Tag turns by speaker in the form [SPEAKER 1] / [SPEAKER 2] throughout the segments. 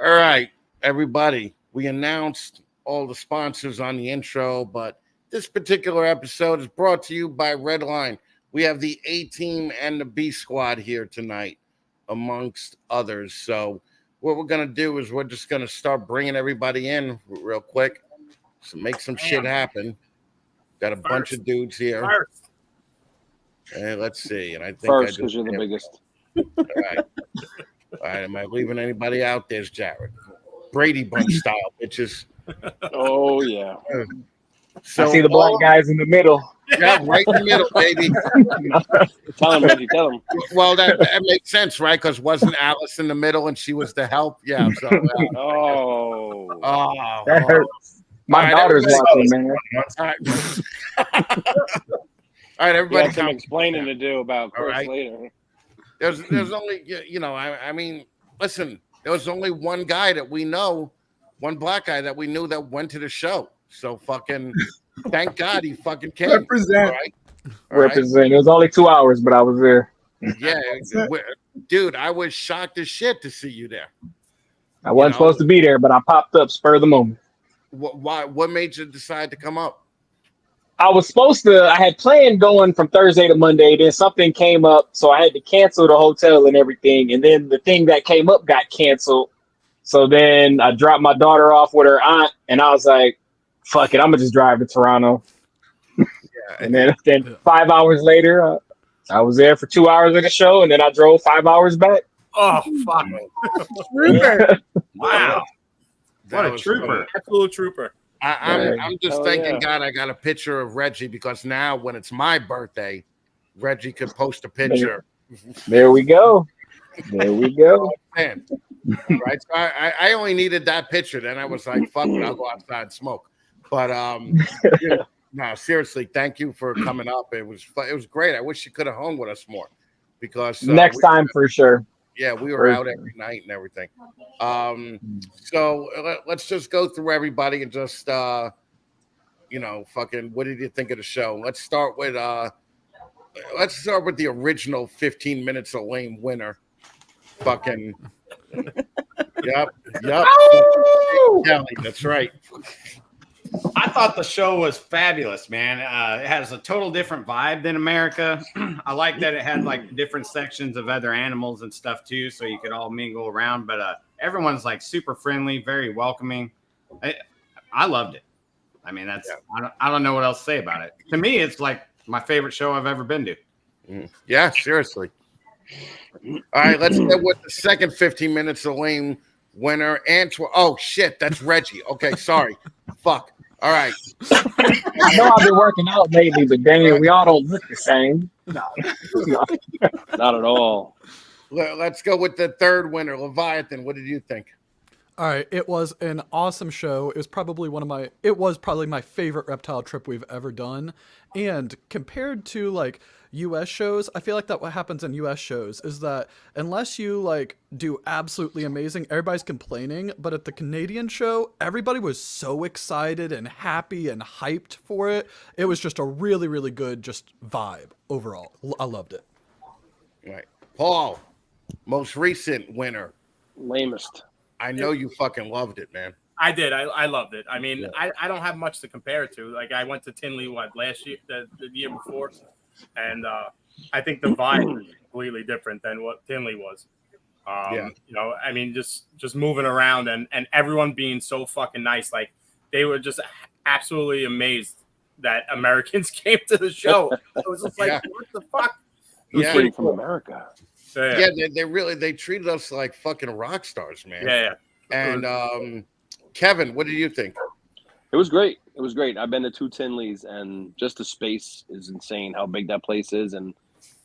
[SPEAKER 1] All right, everybody. We announced all the sponsors on the intro, but this particular episode is brought to you by Redline. We have the A team and the B squad here tonight, amongst others. So, what we're going to do is we're just going to start bringing everybody in real quick. So, make some shit happen. Got a bunch of dudes here. And let's see. And I think
[SPEAKER 2] first, because you're the biggest.
[SPEAKER 1] All right. All right. Am I leaving anybody out? There's Jared. Brady Bunch style, bitches.
[SPEAKER 2] Oh, yeah.
[SPEAKER 3] So, I see the black guys in the middle.
[SPEAKER 1] Yeah, right in the middle, baby.
[SPEAKER 2] Tell him, Reggie. Tell him.
[SPEAKER 1] Well, that makes sense, right? Because wasn't Alice in the middle and she was the help? Yeah. So,
[SPEAKER 3] that hurts. My daughter's watching, man.
[SPEAKER 1] All right, everybody.
[SPEAKER 2] Got some explaining to do about Chris later.
[SPEAKER 1] There's only, I mean, listen, there was only one guy that we know, one black guy that we knew that went to the show. So fucking, thank God he fucking came.
[SPEAKER 3] Represent. Represent. It was only 2 hours, but I was there.
[SPEAKER 1] Yeah, dude, I was shocked as shit to see you there.
[SPEAKER 3] I wasn't supposed to be there, but I popped up spur of the moment.
[SPEAKER 1] What made you decide to come up?
[SPEAKER 3] I had planned going from Thursday to Monday, then something came up, so I had to cancel the hotel and everything, and then the thing that came up got canceled. So then I dropped my daughter off with her aunt, and I was like, fuck it, I'm gonna just drive to Toronto. Yeah, and then 5 hours later, I was there for 2 hours of the show, and then I drove 5 hours back.
[SPEAKER 4] Oh, fuck. Trooper. Wow. What a trooper. Absolute trooper.
[SPEAKER 1] I'm just thanking God I got a picture of Reggie, because now when it's my birthday, Reggie could post a picture.
[SPEAKER 3] There we go. There we go.
[SPEAKER 1] Man. Right. So I only needed that picture. Then I was like, fuck it, I'll go outside and smoke. But no, seriously, thank you for coming up. It was great. I wish you could have hung with us more, because
[SPEAKER 3] next time for sure.
[SPEAKER 1] Yeah, we were out every night and everything. So let's just go through everybody and just fucking, what did you think of the show? Let's start with the original 15 minutes of lame winner. Fucking yep. Kelly, that's right.
[SPEAKER 5] I thought the show was fabulous, man. It has a total different vibe than America. I like that it had like different sections of other animals and stuff too, so you could all mingle around. But everyone's like super friendly, very welcoming. I loved it. I mean, I don't know what else to say about it. To me, it's like my favorite show I've ever been to.
[SPEAKER 1] Yeah, seriously. All right, let's get with the second 15 minutes of lame winner. Oh shit, that's Reggie. Okay, sorry. Fuck. All right.
[SPEAKER 3] I know I've been working out lately, but Daniel, we all don't look the same. No.
[SPEAKER 2] Not at all.
[SPEAKER 1] Let's go with the third winner, Leviathan. What did you think?
[SPEAKER 6] All right, it was an awesome show. It was probably my favorite reptile trip we've ever done. And compared to like US shows, I feel like that what happens in US shows is that unless you like do absolutely amazing, everybody's complaining. But at the Canadian show, everybody was so excited and happy and hyped for it. It was just a really, really good just vibe overall. I loved it.
[SPEAKER 1] Right. Paul, most recent winner.
[SPEAKER 2] Lamest.
[SPEAKER 1] I know you fucking loved it, man.
[SPEAKER 4] I did. I loved it. I mean, I don't have much to compare it to. Like, I went to Tinley, last year, the year before, and I think the vibe was completely different than what Tinley was. I mean, just moving around and everyone being so fucking nice. Like, they were just absolutely amazed that Americans came to the show. It was just like, what the fuck?
[SPEAKER 2] Who's from America?
[SPEAKER 1] Yeah, they treated us like fucking rock stars, man.
[SPEAKER 4] Yeah.
[SPEAKER 1] And Kevin, what did you think?
[SPEAKER 2] It was great. It was great. I've been to 2 Tinleys, and just the space is insane. How big that place is, and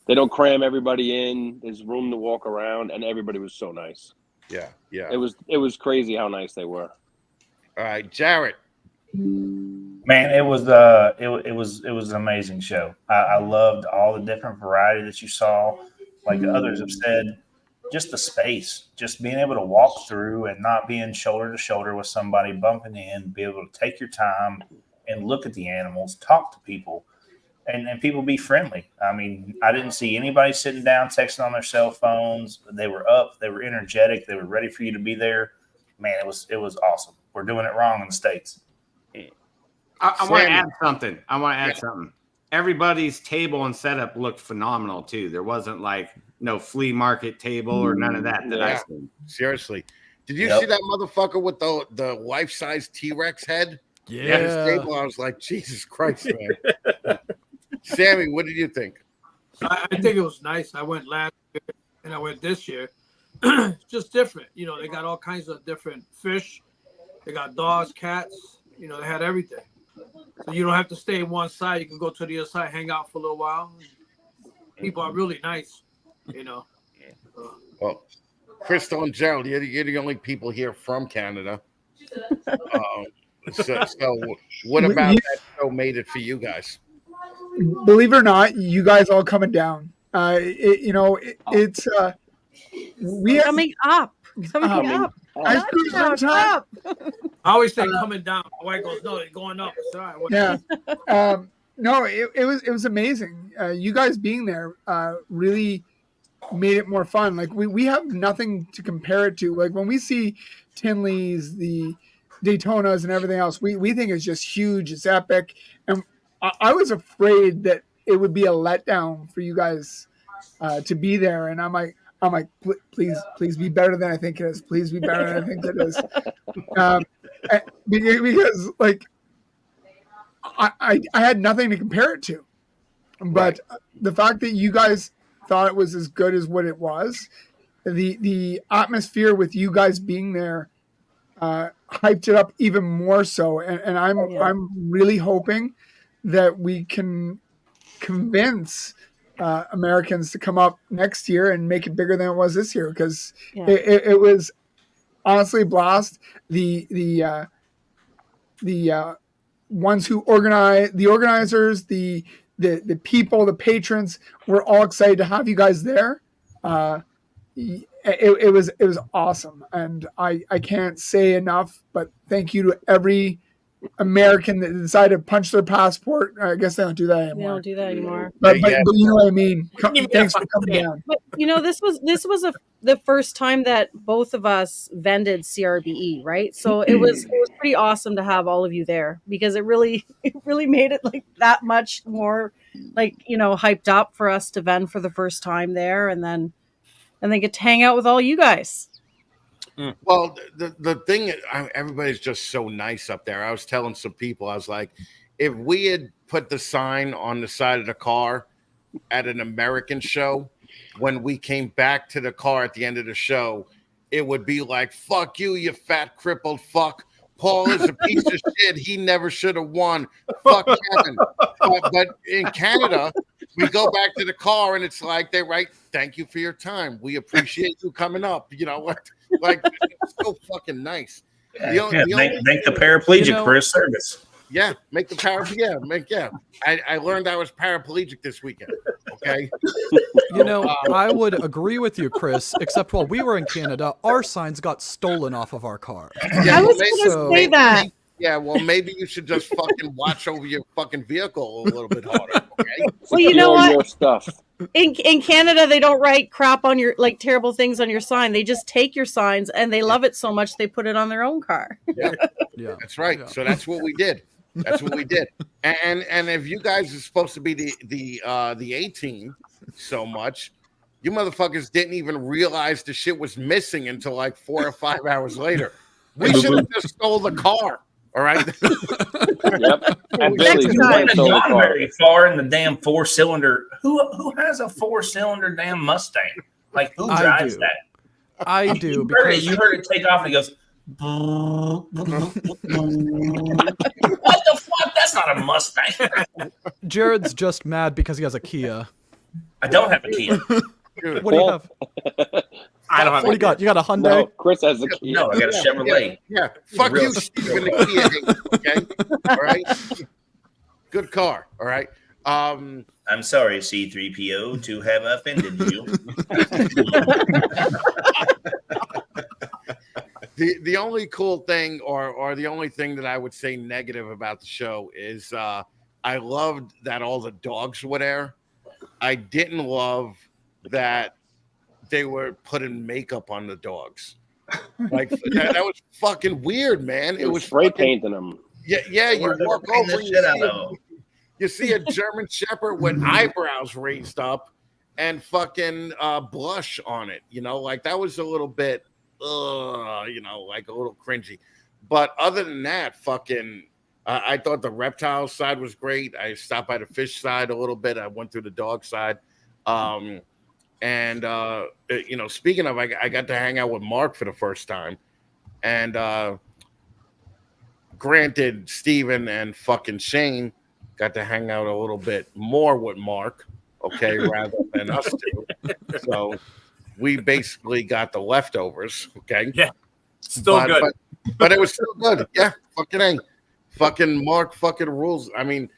[SPEAKER 2] they don't cram everybody in. There's room to walk around, and everybody was so nice.
[SPEAKER 1] Yeah.
[SPEAKER 2] It was crazy how nice they were.
[SPEAKER 1] All right, Jarrett.
[SPEAKER 7] Man, it was an amazing show. I loved all the different variety that you saw. Like others have said, just the space, just being able to walk through and not being shoulder to shoulder with somebody bumping in, be able to take your time and look at the animals, talk to people, and people be friendly. I mean, I didn't see anybody sitting down texting on their cell phones. They were up, they were energetic, they were ready for you to be there. man, it was awesome. We're doing it wrong in the States.
[SPEAKER 5] I want to
[SPEAKER 1] Sammy.
[SPEAKER 5] add something. Everybody's table and setup looked phenomenal too. There wasn't like no flea market table or none of that I
[SPEAKER 1] Yeah.
[SPEAKER 5] seen.
[SPEAKER 1] Seriously. Did you
[SPEAKER 7] Yep.
[SPEAKER 1] see that motherfucker with the life-size T-Rex head?
[SPEAKER 6] Yeah.
[SPEAKER 1] At his table, I was like, Jesus Christ, man. Sammy, what did you think?
[SPEAKER 8] I think it was nice. I went last year and I went this year. It's just different. You know, they got all kinds of different fish. They got dogs, cats. You know, they had everything. So you don't have to stay in one side. You can go to the other side, hang out for a little while. People are really nice, you know.
[SPEAKER 1] Well, Crystal and Gerald, you're the only people here from Canada. So what about that show made it for you guys?
[SPEAKER 9] Believe it or not, you guys all coming down. It's we have
[SPEAKER 10] Coming up. Coming up.
[SPEAKER 9] I screwed one time.
[SPEAKER 8] I always say coming down. My wife goes, no, they're going up. It's all right.
[SPEAKER 9] Yeah. No, it was amazing. You guys being there really made it more fun. Like we have nothing to compare it to. Like when we see Tinley's, the Daytonas and everything else, we think it's just huge. It's epic. And I was afraid that it would be a letdown for you guys to be there. And I'm like, please be better than I think it is. Please be better than I think it is. Because like I had nothing to compare it to, but the fact that you guys thought it was as good as what it was, the atmosphere with you guys being there hyped it up even more so. And I'm really hoping that we can convince Americans to come up next year and make it bigger than it was this year, because it was honestly a blast. The ones who organize, the organizers, the people, the patrons, we're all excited to have you guys there. It was awesome, and I can't say enough, but thank you to every American that decided to punch their passport. I guess they don't do that anymore.
[SPEAKER 10] They don't do that anymore.
[SPEAKER 9] But you know what I mean. Thanks for coming down.
[SPEAKER 10] But you know, this was the first time that both of us vended CRBE, right? So it was pretty awesome to have all of you there, because it really made it like that much more like, you know, hyped up for us to vend for the first time there, and then get to hang out with all you guys.
[SPEAKER 1] Well, the thing, everybody's just so nice up there. I was telling some people, I was like, if we had put the sign on the side of the car at an American show, when we came back to the car at the end of the show, it would be like, fuck you, you fat crippled fuck. Paul is a piece of shit. He never should have won. Fuck Kevin. But in Canada, we go back to the car and it's like they write, thank you for your time. We appreciate you coming up. You know what? Like, it's so fucking nice.
[SPEAKER 7] Thank the paraplegic for his service.
[SPEAKER 1] Yeah, make the paraplegic. I learned I was paraplegic this weekend. Okay.
[SPEAKER 6] You know, I would agree with you, Chris, except while we were in Canada, our signs got stolen off of our car.
[SPEAKER 10] I was going to say that.
[SPEAKER 1] Yeah, well, maybe you should just fucking watch over your fucking vehicle a little bit harder. Okay.
[SPEAKER 10] Well, you know what?
[SPEAKER 2] Your stuff.
[SPEAKER 10] In Canada, they don't write crap on your, like, terrible things on your sign. They just take your signs, and they love it so much they put it on their own car.
[SPEAKER 1] Yeah, that's right.
[SPEAKER 6] Yeah.
[SPEAKER 1] So that's what we did. And if you guys are supposed to be the A team so much, you motherfuckers didn't even realize the shit was missing until like 4 or 5 hours later. We should have just stole the car. All right.
[SPEAKER 2] Yep. And
[SPEAKER 10] Next
[SPEAKER 2] Billy's
[SPEAKER 10] time.
[SPEAKER 2] went so
[SPEAKER 7] Not
[SPEAKER 2] far.
[SPEAKER 7] very far in the damn 4-cylinder. Who has a 4-cylinder damn Mustang? Like, who
[SPEAKER 6] I
[SPEAKER 7] drives
[SPEAKER 6] do.
[SPEAKER 7] that?
[SPEAKER 6] I do,
[SPEAKER 7] You
[SPEAKER 6] because
[SPEAKER 7] heard it take off and it goes. What the fuck? That's not a Mustang.
[SPEAKER 6] Jared's just mad because he has a Kia.
[SPEAKER 7] I don't have a Kia.
[SPEAKER 6] What do you have?
[SPEAKER 5] I don't have
[SPEAKER 6] What do you got? You got a Hyundai?
[SPEAKER 2] No, Chris has a key.
[SPEAKER 7] No, I got a Chevrolet.
[SPEAKER 1] Yeah. Fuck
[SPEAKER 7] Real
[SPEAKER 1] you, Steve, and the Kia. Okay. All right. Good car. All right.
[SPEAKER 7] I'm sorry, C-3PO, to have offended you.
[SPEAKER 1] The only cool thing or the only thing that I would say negative about the show is I loved that all the dogs were there. I didn't love that they were putting makeup on the dogs. Like that was fucking weird, man.
[SPEAKER 2] It was spray painting them.
[SPEAKER 1] Yeah. You walk over and you see a German Shepherd with eyebrows raised up and fucking blush on it. You know, like that was a little bit, you know, like a little cringy. But other than that, fucking, I thought the reptile side was great. I stopped by the fish side a little bit. I went through the dog side. You know, speaking of, I got to hang out with Mark for the first time. And granted, Steven and fucking Shane got to hang out a little bit more with Mark, okay, rather than us two. So we basically got the leftovers, okay?
[SPEAKER 4] Yeah, still good.
[SPEAKER 1] But it was still good. Yeah, fucking A. Fucking Mark fucking rules. I mean,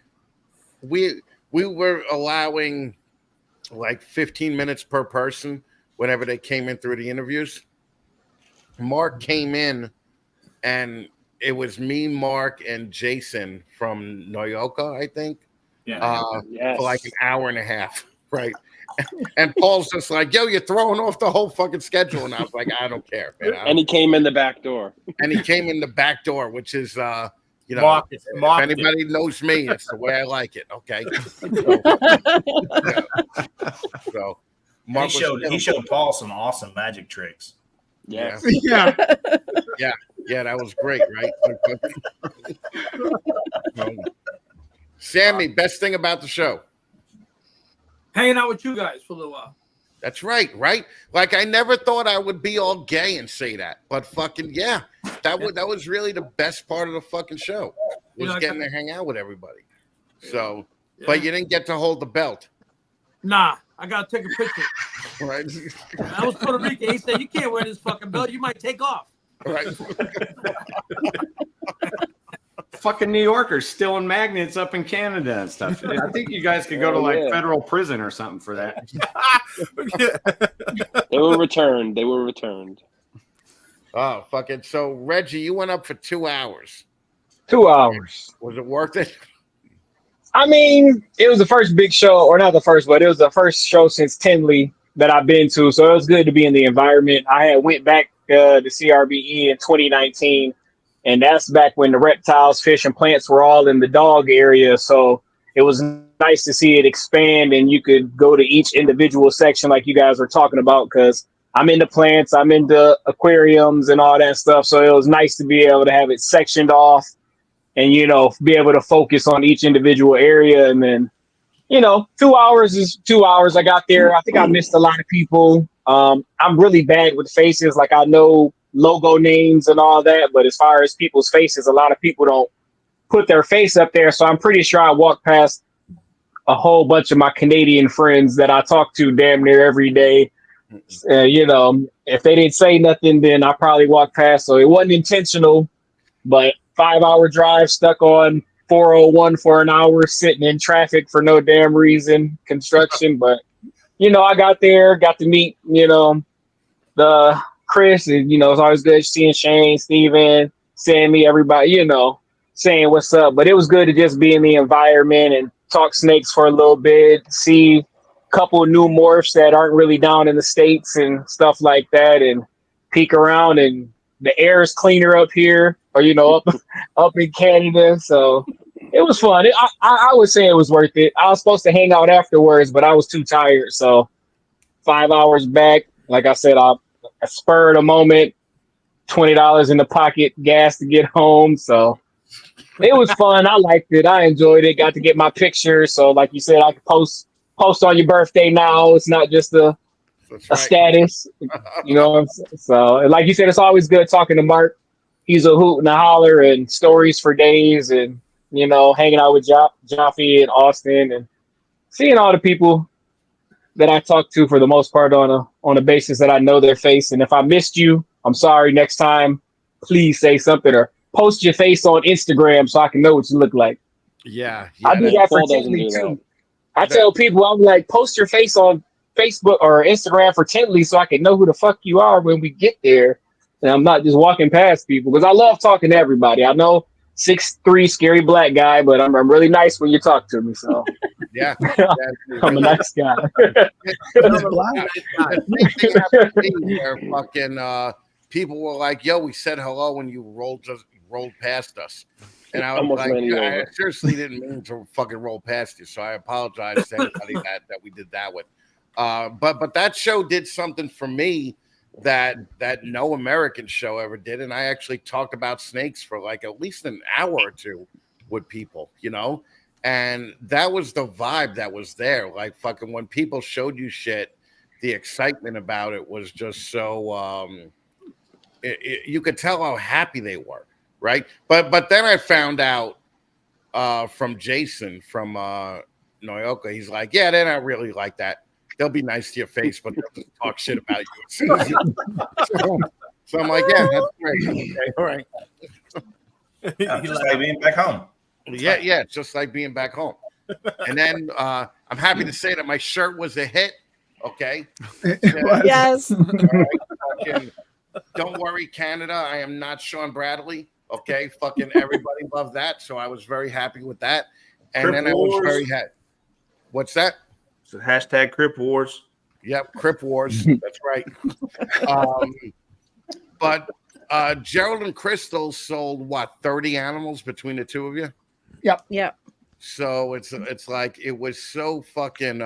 [SPEAKER 1] we were allowing like 15 minutes per person whenever they came in through the interviews. Mark came in and it was me, Mark, and Jason from Noyoka, I think.
[SPEAKER 4] Yeah.
[SPEAKER 1] For like an hour and a half, right? And Paul's just like, yo, you're throwing off the whole fucking schedule. And I was like, I don't care, man.
[SPEAKER 2] And he came in the back door.
[SPEAKER 1] And he came in the back door, which is, you know,
[SPEAKER 4] Mark
[SPEAKER 1] if anybody knows me, it's the way I like it, okay? So Mark
[SPEAKER 7] he showed Paul some awesome magic tricks.
[SPEAKER 2] Yes.
[SPEAKER 9] Yeah.
[SPEAKER 1] Yeah, that was great, right? Sammy, best thing about the show?
[SPEAKER 8] Hanging out with you guys for a little while.
[SPEAKER 1] That's right? Like I never thought I would be all gay and say that, but fucking yeah, that was really the best part of the fucking show was getting to hang out with everybody. So, but you didn't get to hold the belt.
[SPEAKER 8] Nah, I gotta take a picture.
[SPEAKER 1] Right.
[SPEAKER 8] I was Puerto Rican. He said, "You can't wear this fucking belt. You might take off."
[SPEAKER 1] Right.
[SPEAKER 5] Fucking New Yorkers stealing magnets up in Canada and stuff. I think you guys could go to like federal prison or something for that.
[SPEAKER 2] They were returned.
[SPEAKER 1] Oh, fucking. So, Reggie, you went up for 2 hours.
[SPEAKER 3] 2 hours.
[SPEAKER 1] Was it worth it?
[SPEAKER 3] I mean, it was the first big show, or not the first, but it was the first show since Tinley that I've been to. So it was good to be in the environment. I had went back to CRBE in 2019, and that's back when the reptiles, fish, and plants were all in the dog area. So it was nice to see it expand, and you could go to each individual section like you guys were talking about, because I'm into plants, I'm into aquariums and all that stuff. So it was nice to be able to have it sectioned off and, you know, be able to focus on each individual area. And then, you know, 2 hours is 2 hours. I got there. I think I missed a lot of people. I'm really bad with faces. Like, I know logo names and all that, but as far as people's faces, a lot of people don't put their face up there. So I'm pretty sure I walked past a whole bunch of my Canadian friends that I talk to damn near every day. You know, if they didn't say nothing, then I probably walked past. So it wasn't intentional, but 5 hour drive stuck on 401 for an hour, sitting in traffic for no damn reason, construction. But, you know, I got there, got to meet, you know, the Chris, and, you know, it's always good seeing Shane, Steven, Sammy, everybody, you know, saying what's up. But it was good to just be in the environment and talk snakes for a little bit, see a couple of new morphs that aren't really down in the States and stuff like that, and peek around. And the air is cleaner up here, or, you know, up in Canada. So it was fun. I would say it was worth it. I was supposed to hang out afterwards, but I was too tired. So 5 hours back, like I said, I spurred a moment, $20 in the pocket, gas to get home. So it was fun. I liked it. I enjoyed it. Got to get my picture. So like you said, I could post on your birthday now. It's not just a status, you know. So like you said, it's always good talking to Mark. He's a hoot and a holler and stories for days, and, you know, hanging out with Jaffe and Austin and seeing all the people that I talk to for the most part on a basis that I know their face. And if I missed you, I'm sorry. Next time, please say something or post your face on Instagram so I can know what you look like.
[SPEAKER 1] Yeah.
[SPEAKER 3] I do that for Tinley too. I tell people, I'm like, post your face on Facebook or Instagram for Tinley so I can know who the fuck you are when we get there. And I'm not just walking past people, because I love talking to everybody. I know 6'3" scary black guy, but I'm really nice when you talk to me. So
[SPEAKER 1] yeah,
[SPEAKER 3] I'm a nice guy.
[SPEAKER 1] The same thing happened to me where fucking people were like, "Yo, we said hello when you rolled past us," and I was
[SPEAKER 2] Almost
[SPEAKER 1] like,
[SPEAKER 2] ran you
[SPEAKER 1] I
[SPEAKER 2] over.
[SPEAKER 1] seriously didn't mean to fucking roll past you, so I apologize to anybody that we did that with. But that show did something for me that no American show ever did, and I actually talked about snakes for like at least an hour or two with people, you know, and that was the vibe that was there. Like fucking when people showed you shit, the excitement about it was just so you could tell how happy they were, right? But then I found out from Jason from Noyoka, he's like, yeah, they're not really like that. They'll be nice to your face, but they'll just talk shit about you as soon as you. So I'm like, yeah, that's great. Okay, all right.
[SPEAKER 7] Just like being back home.
[SPEAKER 1] Yeah, it's just like being back home. And then I'm happy to say that my shirt was a hit. Okay.
[SPEAKER 10] Yes.
[SPEAKER 1] All right, fucking, don't worry, Canada. I am not Sean Bradley. Okay. Fucking everybody loved that. So I was very happy with that. And
[SPEAKER 7] Crip
[SPEAKER 1] then I was
[SPEAKER 7] Wars.
[SPEAKER 1] very happy. What's that?
[SPEAKER 7] So hashtag Crip Wars.
[SPEAKER 1] Yep. Crip Wars. That's right. But Gerald and Crystal sold what, 30 animals between the two of you?
[SPEAKER 10] Yeah.
[SPEAKER 1] So it's like it was so fucking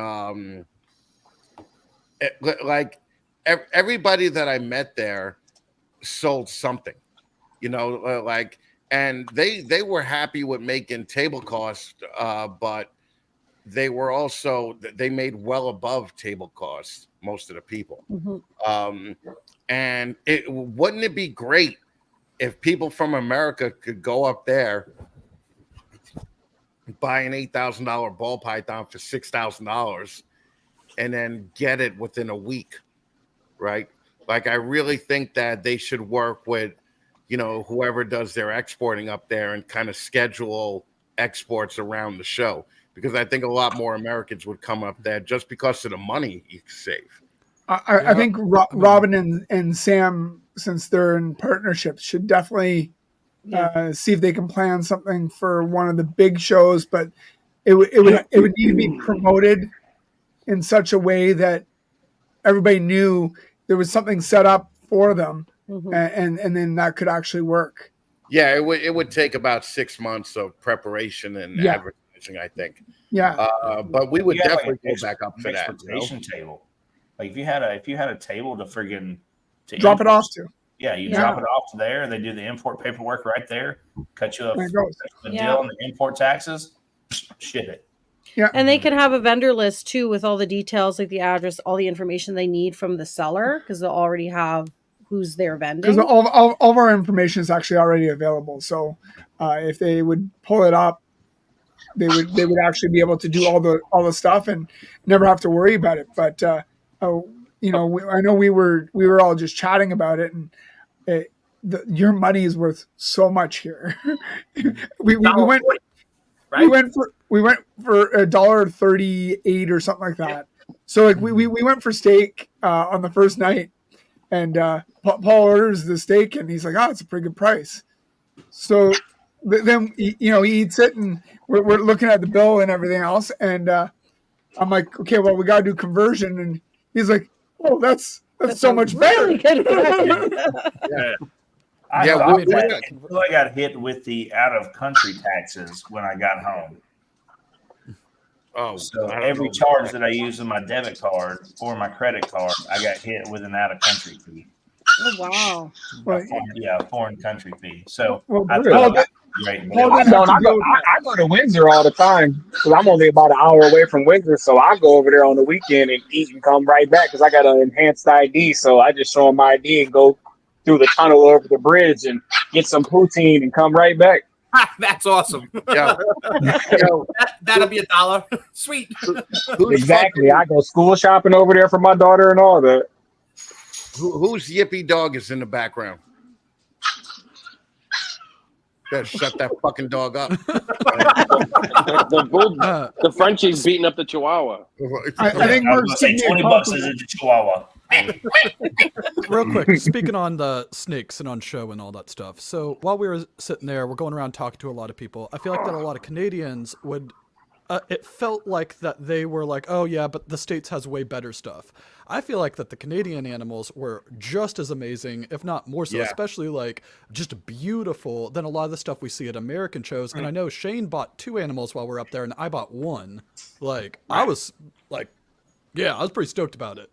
[SPEAKER 1] like everybody that I met there sold something, you know, like, and they were happy with making table cost, but they were also, they made well above table cost, most of the people. And wouldn't it be great if people from America could go up there, buy an $8,000 ball python for $6,000 and then get it within a week, right? Like, I really think that they should work with, you know, whoever does their exporting up there and kind of schedule exports around the show, because I think a lot more Americans would come up there just because of the money you save.
[SPEAKER 9] I think Robin and Sam, since they're in partnership, should definitely see if they can plan something for one of the big shows, but it would need to be promoted in such a way that everybody knew there was something set up for them, and then that could actually work.
[SPEAKER 1] Yeah, it would take about 6 months of preparation and advertising, I think.
[SPEAKER 9] Yeah,
[SPEAKER 1] but we would
[SPEAKER 7] You have,
[SPEAKER 1] definitely
[SPEAKER 7] like,
[SPEAKER 1] go back up for that.
[SPEAKER 7] transportation table. Like if you had a table to friggin'
[SPEAKER 9] drop it off to.
[SPEAKER 7] Yeah, you drop it off to there. They do the import paperwork right there. Cut you up the deal on the import taxes. Ship it.
[SPEAKER 9] Yeah,
[SPEAKER 10] and they could have a vendor list too with all the details, like the address, all the information they need from the seller, because they'll already have who's there vending.
[SPEAKER 9] Because all of our information is actually already available. So if they would pull it up, they would actually be able to do all the stuff and never have to worry about it. But you know, I know we were all just chatting about it, and your money is worth so much here. we went for $1.38 or something like that. So like we went for steak on the first night, and Paul orders the steak, and he's like, "Oh, it's a pretty good price." So then he eats it, and we're looking at the bill and everything else, and I'm like, "Okay, well, we gotta do conversion," and he's like, "Oh, that's so much better."
[SPEAKER 10] Really good.
[SPEAKER 7] I
[SPEAKER 1] we
[SPEAKER 7] got hit with the out of country taxes when I got home.
[SPEAKER 1] Oh,
[SPEAKER 7] so every charge that I use on my debit card or my credit card, I got hit with an out of country fee.
[SPEAKER 10] Oh wow!
[SPEAKER 7] Foreign country fee. So
[SPEAKER 3] I go to Windsor all the time because I'm only about an hour away from Windsor, so I go over there on the weekend and eat and come right back because I got an enhanced ID. So I just show them my ID and go through the tunnel over the bridge and get some poutine and come right back.
[SPEAKER 4] That's awesome.
[SPEAKER 1] Yo,
[SPEAKER 4] that'll be $1. Sweet.
[SPEAKER 3] Exactly. I go school shopping over there for my daughter and all that.
[SPEAKER 1] Whose yippy dog is in the background? Better shut that fucking dog up.
[SPEAKER 2] The Frenchie's beating up the Chihuahua.
[SPEAKER 9] I think we're
[SPEAKER 7] saying $20 is a Chihuahua.
[SPEAKER 6] Real quick, speaking on the snakes and on show and all that stuff. So while we were sitting there, we're going around talking to a lot of people. I feel like that a lot of Canadians would it felt like that they were like, oh yeah, but the States has way better stuff. I feel like that the Canadian animals were just as amazing, if not more so,
[SPEAKER 1] Yeah.
[SPEAKER 6] especially like just beautiful than a lot of the stuff we see at American shows. And I know Shane bought 2 animals while we're up there, and I bought 1. Like, I was like, yeah, I was pretty stoked about it.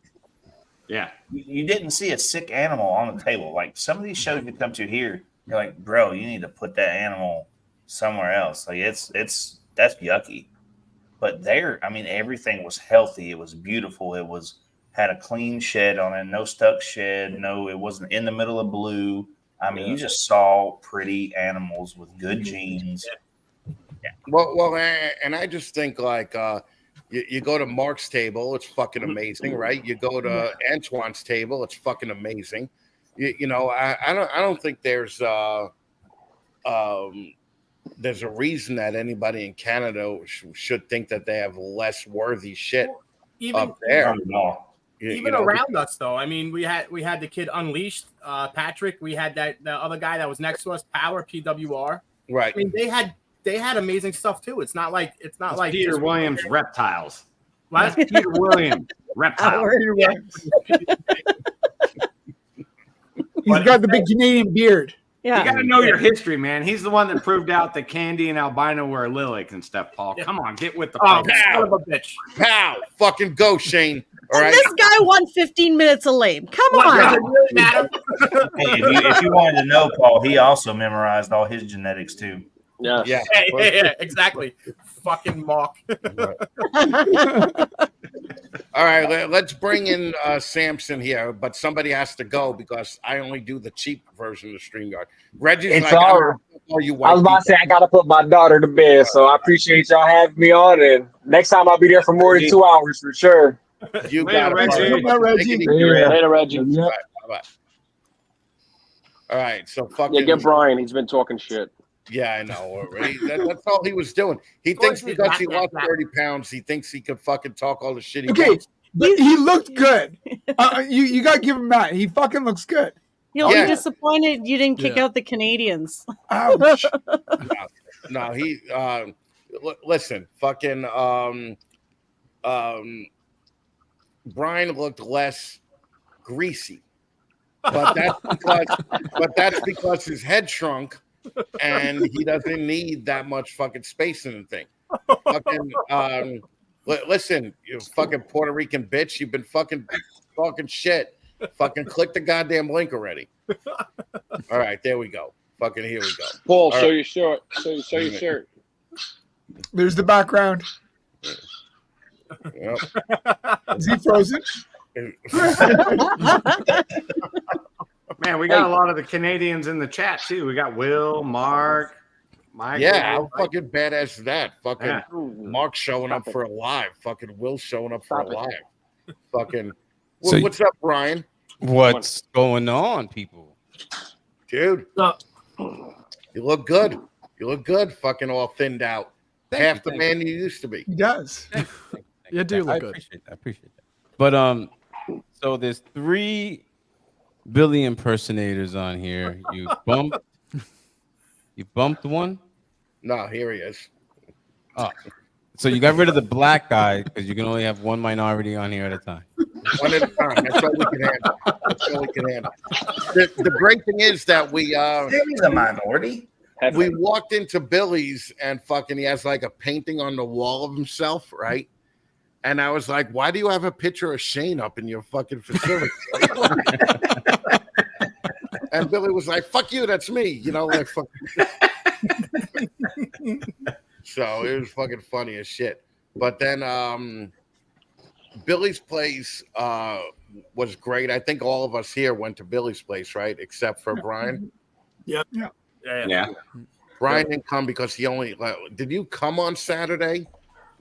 [SPEAKER 5] Yeah.
[SPEAKER 7] You didn't see a sick animal on the table. Like some of these shows you come to here, you're like, bro, you need to put that animal somewhere else. Like that's yucky. But there, I mean, everything was healthy. It was beautiful. It had a clean shed on it, no stuck shed. No, it wasn't in the middle of blue. I mean, you just saw pretty animals with good genes.
[SPEAKER 1] Yeah. Well, and I just think like you go to Mark's table, it's fucking amazing, right? You go to Antoine's table, it's fucking amazing. You know, I don't think there's a reason that anybody in Canada should think that they have less worthy shit up there.
[SPEAKER 4] Even around us, though. I mean, we had the kid Unleashed, Patrick. We had the other guy that was next to us, Power PWR.
[SPEAKER 1] Right.
[SPEAKER 4] I mean, they had amazing stuff too. It's not like
[SPEAKER 5] Peter Williams Reptiles.
[SPEAKER 4] What?
[SPEAKER 5] Peter Williams Reptiles.
[SPEAKER 9] He's got the big Canadian beard.
[SPEAKER 10] Yeah.
[SPEAKER 5] You got to know your history, man. He's the one that proved out that Candy and albino were lilac and stuff, Paul. Come on, get with the
[SPEAKER 4] son
[SPEAKER 1] pow.
[SPEAKER 4] of a bitch.
[SPEAKER 1] Pow. Fucking go, Shane. All right.
[SPEAKER 10] This guy won 15 minutes of lame. Come on.
[SPEAKER 4] Does it really matter?
[SPEAKER 7] Hey, if you wanted to know, Paul, he also memorized all his genetics too.
[SPEAKER 2] Yeah.
[SPEAKER 1] Yeah.
[SPEAKER 4] Yeah, exactly. Fucking Mark.
[SPEAKER 1] All right, let's bring in Samson here, but somebody has to go because I only do the cheap version of StreamYard. Reggie's
[SPEAKER 3] It's
[SPEAKER 1] like,
[SPEAKER 3] all right.
[SPEAKER 1] you
[SPEAKER 3] I was about to say I gotta put my daughter to bed, so I appreciate y'all having me on. And next time I'll be there for more than 2 hours for sure.
[SPEAKER 1] You
[SPEAKER 5] Later,
[SPEAKER 1] got
[SPEAKER 5] Reggie.
[SPEAKER 9] Reggie.
[SPEAKER 2] Later, Reggie.
[SPEAKER 3] Yeah.
[SPEAKER 1] Bye. All right, so fucking
[SPEAKER 2] Yeah, get Brian. He's been talking shit.
[SPEAKER 1] yeah, I know already. That's all he was doing. He
[SPEAKER 4] course
[SPEAKER 1] thinks
[SPEAKER 4] he's
[SPEAKER 1] because he
[SPEAKER 4] not
[SPEAKER 1] lost
[SPEAKER 4] that.
[SPEAKER 1] 30 pounds, he thinks he could fucking talk all the shit he
[SPEAKER 9] Okay,
[SPEAKER 1] wants.
[SPEAKER 9] but he looked good. You got to give him that. He fucking looks good.
[SPEAKER 10] You'll
[SPEAKER 1] Yeah.
[SPEAKER 10] be disappointed you didn't kick
[SPEAKER 6] Yeah.
[SPEAKER 10] out the Canadians.
[SPEAKER 9] Ouch.
[SPEAKER 1] No, he listen, fucking Brian looked less greasy. But that's because his head shrunk and he doesn't need that much fucking space in the thing. Fucking listen, you fucking Puerto Rican bitch, you've been fucking talking shit. Fucking click the goddamn link already. All right, there we go. Fucking here we go.
[SPEAKER 2] Paul,
[SPEAKER 1] All
[SPEAKER 2] show
[SPEAKER 1] right.
[SPEAKER 2] your shirt. Show your shirt.
[SPEAKER 9] There's the background.
[SPEAKER 1] Yep.
[SPEAKER 9] Is he frozen?
[SPEAKER 5] Man, we got a lot of the Canadians in the chat too. We got Will, Mark, Mike.
[SPEAKER 1] Yeah, how fucking badass is that? Fucking
[SPEAKER 5] Yeah.
[SPEAKER 1] Mark showing up for a live. Fucking Will showing up for a
[SPEAKER 2] Stop it.
[SPEAKER 1] live. Fucking
[SPEAKER 11] So-
[SPEAKER 1] what's up, Brian?
[SPEAKER 11] What's going on, people?
[SPEAKER 1] Dude,
[SPEAKER 8] So,
[SPEAKER 1] you look good. You look good. Fucking all thinned out. Half the
[SPEAKER 11] Thank
[SPEAKER 1] man you used to be.
[SPEAKER 9] He does.
[SPEAKER 6] You do look good.
[SPEAKER 11] I appreciate that. But so there's 3 Billy impersonators on here. You bumped one.
[SPEAKER 1] No, here he is.
[SPEAKER 11] Oh, so you got rid of the black guy because you can only have one minority on here at a time.
[SPEAKER 1] One at a time. That's all we can handle. That's all we can handle. The great thing is that we
[SPEAKER 7] He's a minority.
[SPEAKER 1] we walked into Billy's and fucking he has like a painting on the wall of himself, right? And I was like, why do you have a picture of Shane up in your fucking facility? And Billy was like, fuck you, that's me. You know, like fuck. So it was fucking funny as shit. But then Billy's place was great. I think all of us here went to Billy's place, right? Except for Brian.
[SPEAKER 8] yeah.
[SPEAKER 5] Yeah.
[SPEAKER 1] Brian didn't come because he only did you come on Saturday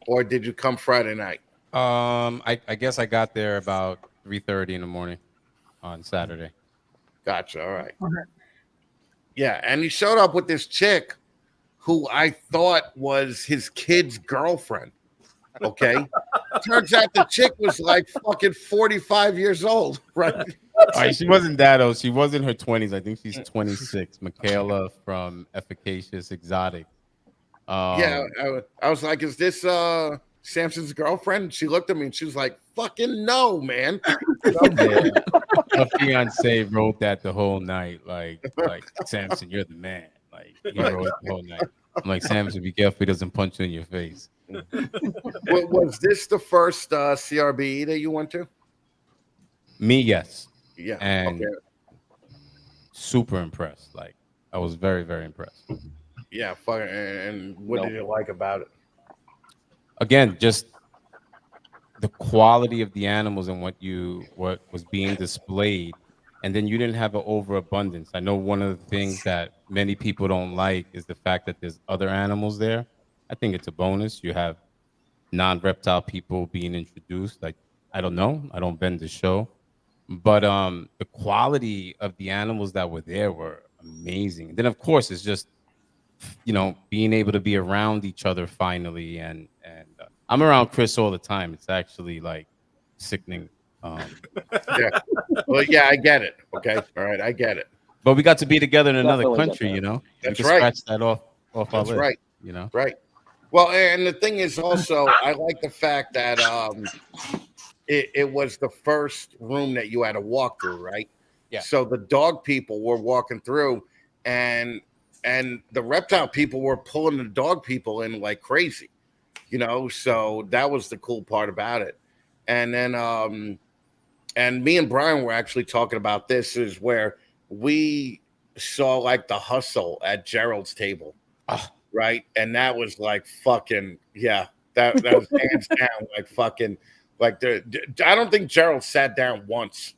[SPEAKER 1] or did you come Friday night?
[SPEAKER 11] I guess I got there about 3:30 in the morning on Saturday.
[SPEAKER 1] Gotcha. All right.
[SPEAKER 9] Okay.
[SPEAKER 1] Yeah, and he showed up with this chick who I thought was his kid's girlfriend. Okay. Turns out the chick was like fucking 45 years old, right?
[SPEAKER 11] All right, she wasn't that old. She was in her 20s. I think she's 26. Michaela from Efficacious Exotic.
[SPEAKER 1] Yeah, I was like, "Is this Samson's girlfriend?" She looked at me and she was like, "Fucking no, man."
[SPEAKER 11] Yeah. My fiance wrote that the whole night. Like Samson, you're the man. Like he wrote it the whole night. I'm like, Samson, be careful he doesn't punch you in your face.
[SPEAKER 1] Was this the first CRBE that you went to?
[SPEAKER 11] Me, yes.
[SPEAKER 1] Yeah.
[SPEAKER 11] And super impressed. Like I was very, very impressed.
[SPEAKER 1] Yeah. And what did you like about it?
[SPEAKER 11] Again, just the quality of the animals and what was being displayed, and then you didn't have an overabundance. I know one of the things that many people don't like is the fact that there's other animals there. I think it's a bonus. You have non-reptile people being introduced. Like, I don't know, I don't bend the show, but the quality of the animals that were there were amazing. And then of course it's just, you know, being able to be around each other finally, and I'm around Chris all the time. It's actually like sickening.
[SPEAKER 1] Yeah. Well, yeah, I get it. Okay. All right, I get it.
[SPEAKER 11] But we got to be together in another
[SPEAKER 2] Definitely get
[SPEAKER 11] country,
[SPEAKER 2] that.
[SPEAKER 11] you know.
[SPEAKER 1] That's
[SPEAKER 11] We can
[SPEAKER 1] right.
[SPEAKER 11] Scratch that off our
[SPEAKER 1] That's
[SPEAKER 11] list,
[SPEAKER 1] right.
[SPEAKER 11] you know.
[SPEAKER 1] Right. Well, and the thing is also, I like the fact that it was the first room that you had to walk through, right?
[SPEAKER 11] Yeah.
[SPEAKER 1] So the dog people were walking through, and the reptile people were pulling the dog people in like crazy, you know. So that was the cool part about it. And then and me and Brian were actually talking about this, is where we saw like the hustle at Gerald's table. Right. And that was like fucking, yeah, that was hands down, like fucking, like I don't think Gerald sat down once,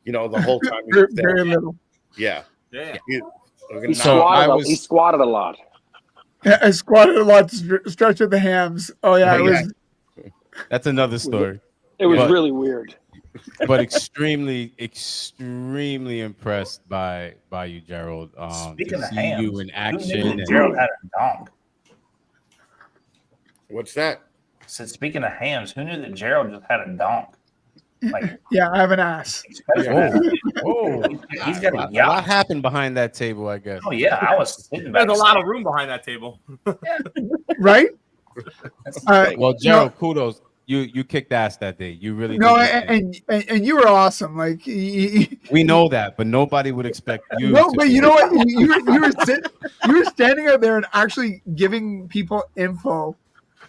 [SPEAKER 1] you know, the whole time he was there.
[SPEAKER 9] Very little.
[SPEAKER 1] Yeah.
[SPEAKER 4] Yeah.
[SPEAKER 2] He squatted a lot.
[SPEAKER 9] Yeah, I squatted a lot to stretch at the hams. Oh yeah, it was.
[SPEAKER 11] That's another story.
[SPEAKER 2] It was
[SPEAKER 11] But-
[SPEAKER 2] really weird.
[SPEAKER 11] But extremely impressed by you, Gerald.
[SPEAKER 7] Speaking
[SPEAKER 11] To
[SPEAKER 7] of
[SPEAKER 11] see
[SPEAKER 7] hams,
[SPEAKER 11] you in
[SPEAKER 7] who
[SPEAKER 11] action.
[SPEAKER 7] knew that
[SPEAKER 11] And,
[SPEAKER 7] Gerald had a donk?
[SPEAKER 1] What's that?
[SPEAKER 7] Said, speaking of hams, who knew that Gerald just had a donk? Like,
[SPEAKER 9] Yeah, I have an ass.
[SPEAKER 7] he's got a
[SPEAKER 11] a lot
[SPEAKER 7] yacht.
[SPEAKER 11] happened behind that table, I guess.
[SPEAKER 7] Oh yeah, I was sitting back.
[SPEAKER 4] There's a lot of room behind that table.
[SPEAKER 9] Right?
[SPEAKER 11] Well, Gerald, kudos. You kicked ass that day. You really
[SPEAKER 9] No,
[SPEAKER 11] did.
[SPEAKER 9] and you were awesome. Like
[SPEAKER 11] We know that, but nobody would expect you.
[SPEAKER 9] no,
[SPEAKER 11] to
[SPEAKER 9] but
[SPEAKER 11] be-
[SPEAKER 9] you know what? You were standing out there and actually giving people info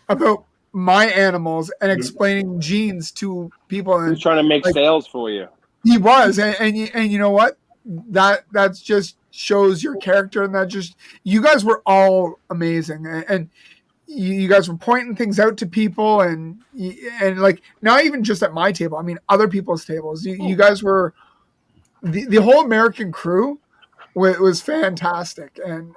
[SPEAKER 9] about my animals and explaining genes to people.
[SPEAKER 2] He was
[SPEAKER 9] And
[SPEAKER 2] trying to make
[SPEAKER 9] like,
[SPEAKER 2] sales for you.
[SPEAKER 9] he was, and you know what? That's just shows your character, and that just you guys were all amazing, and you guys were pointing things out to people, and like not even just at my table. I mean, other people's tables. You guys were the whole American crew was fantastic, and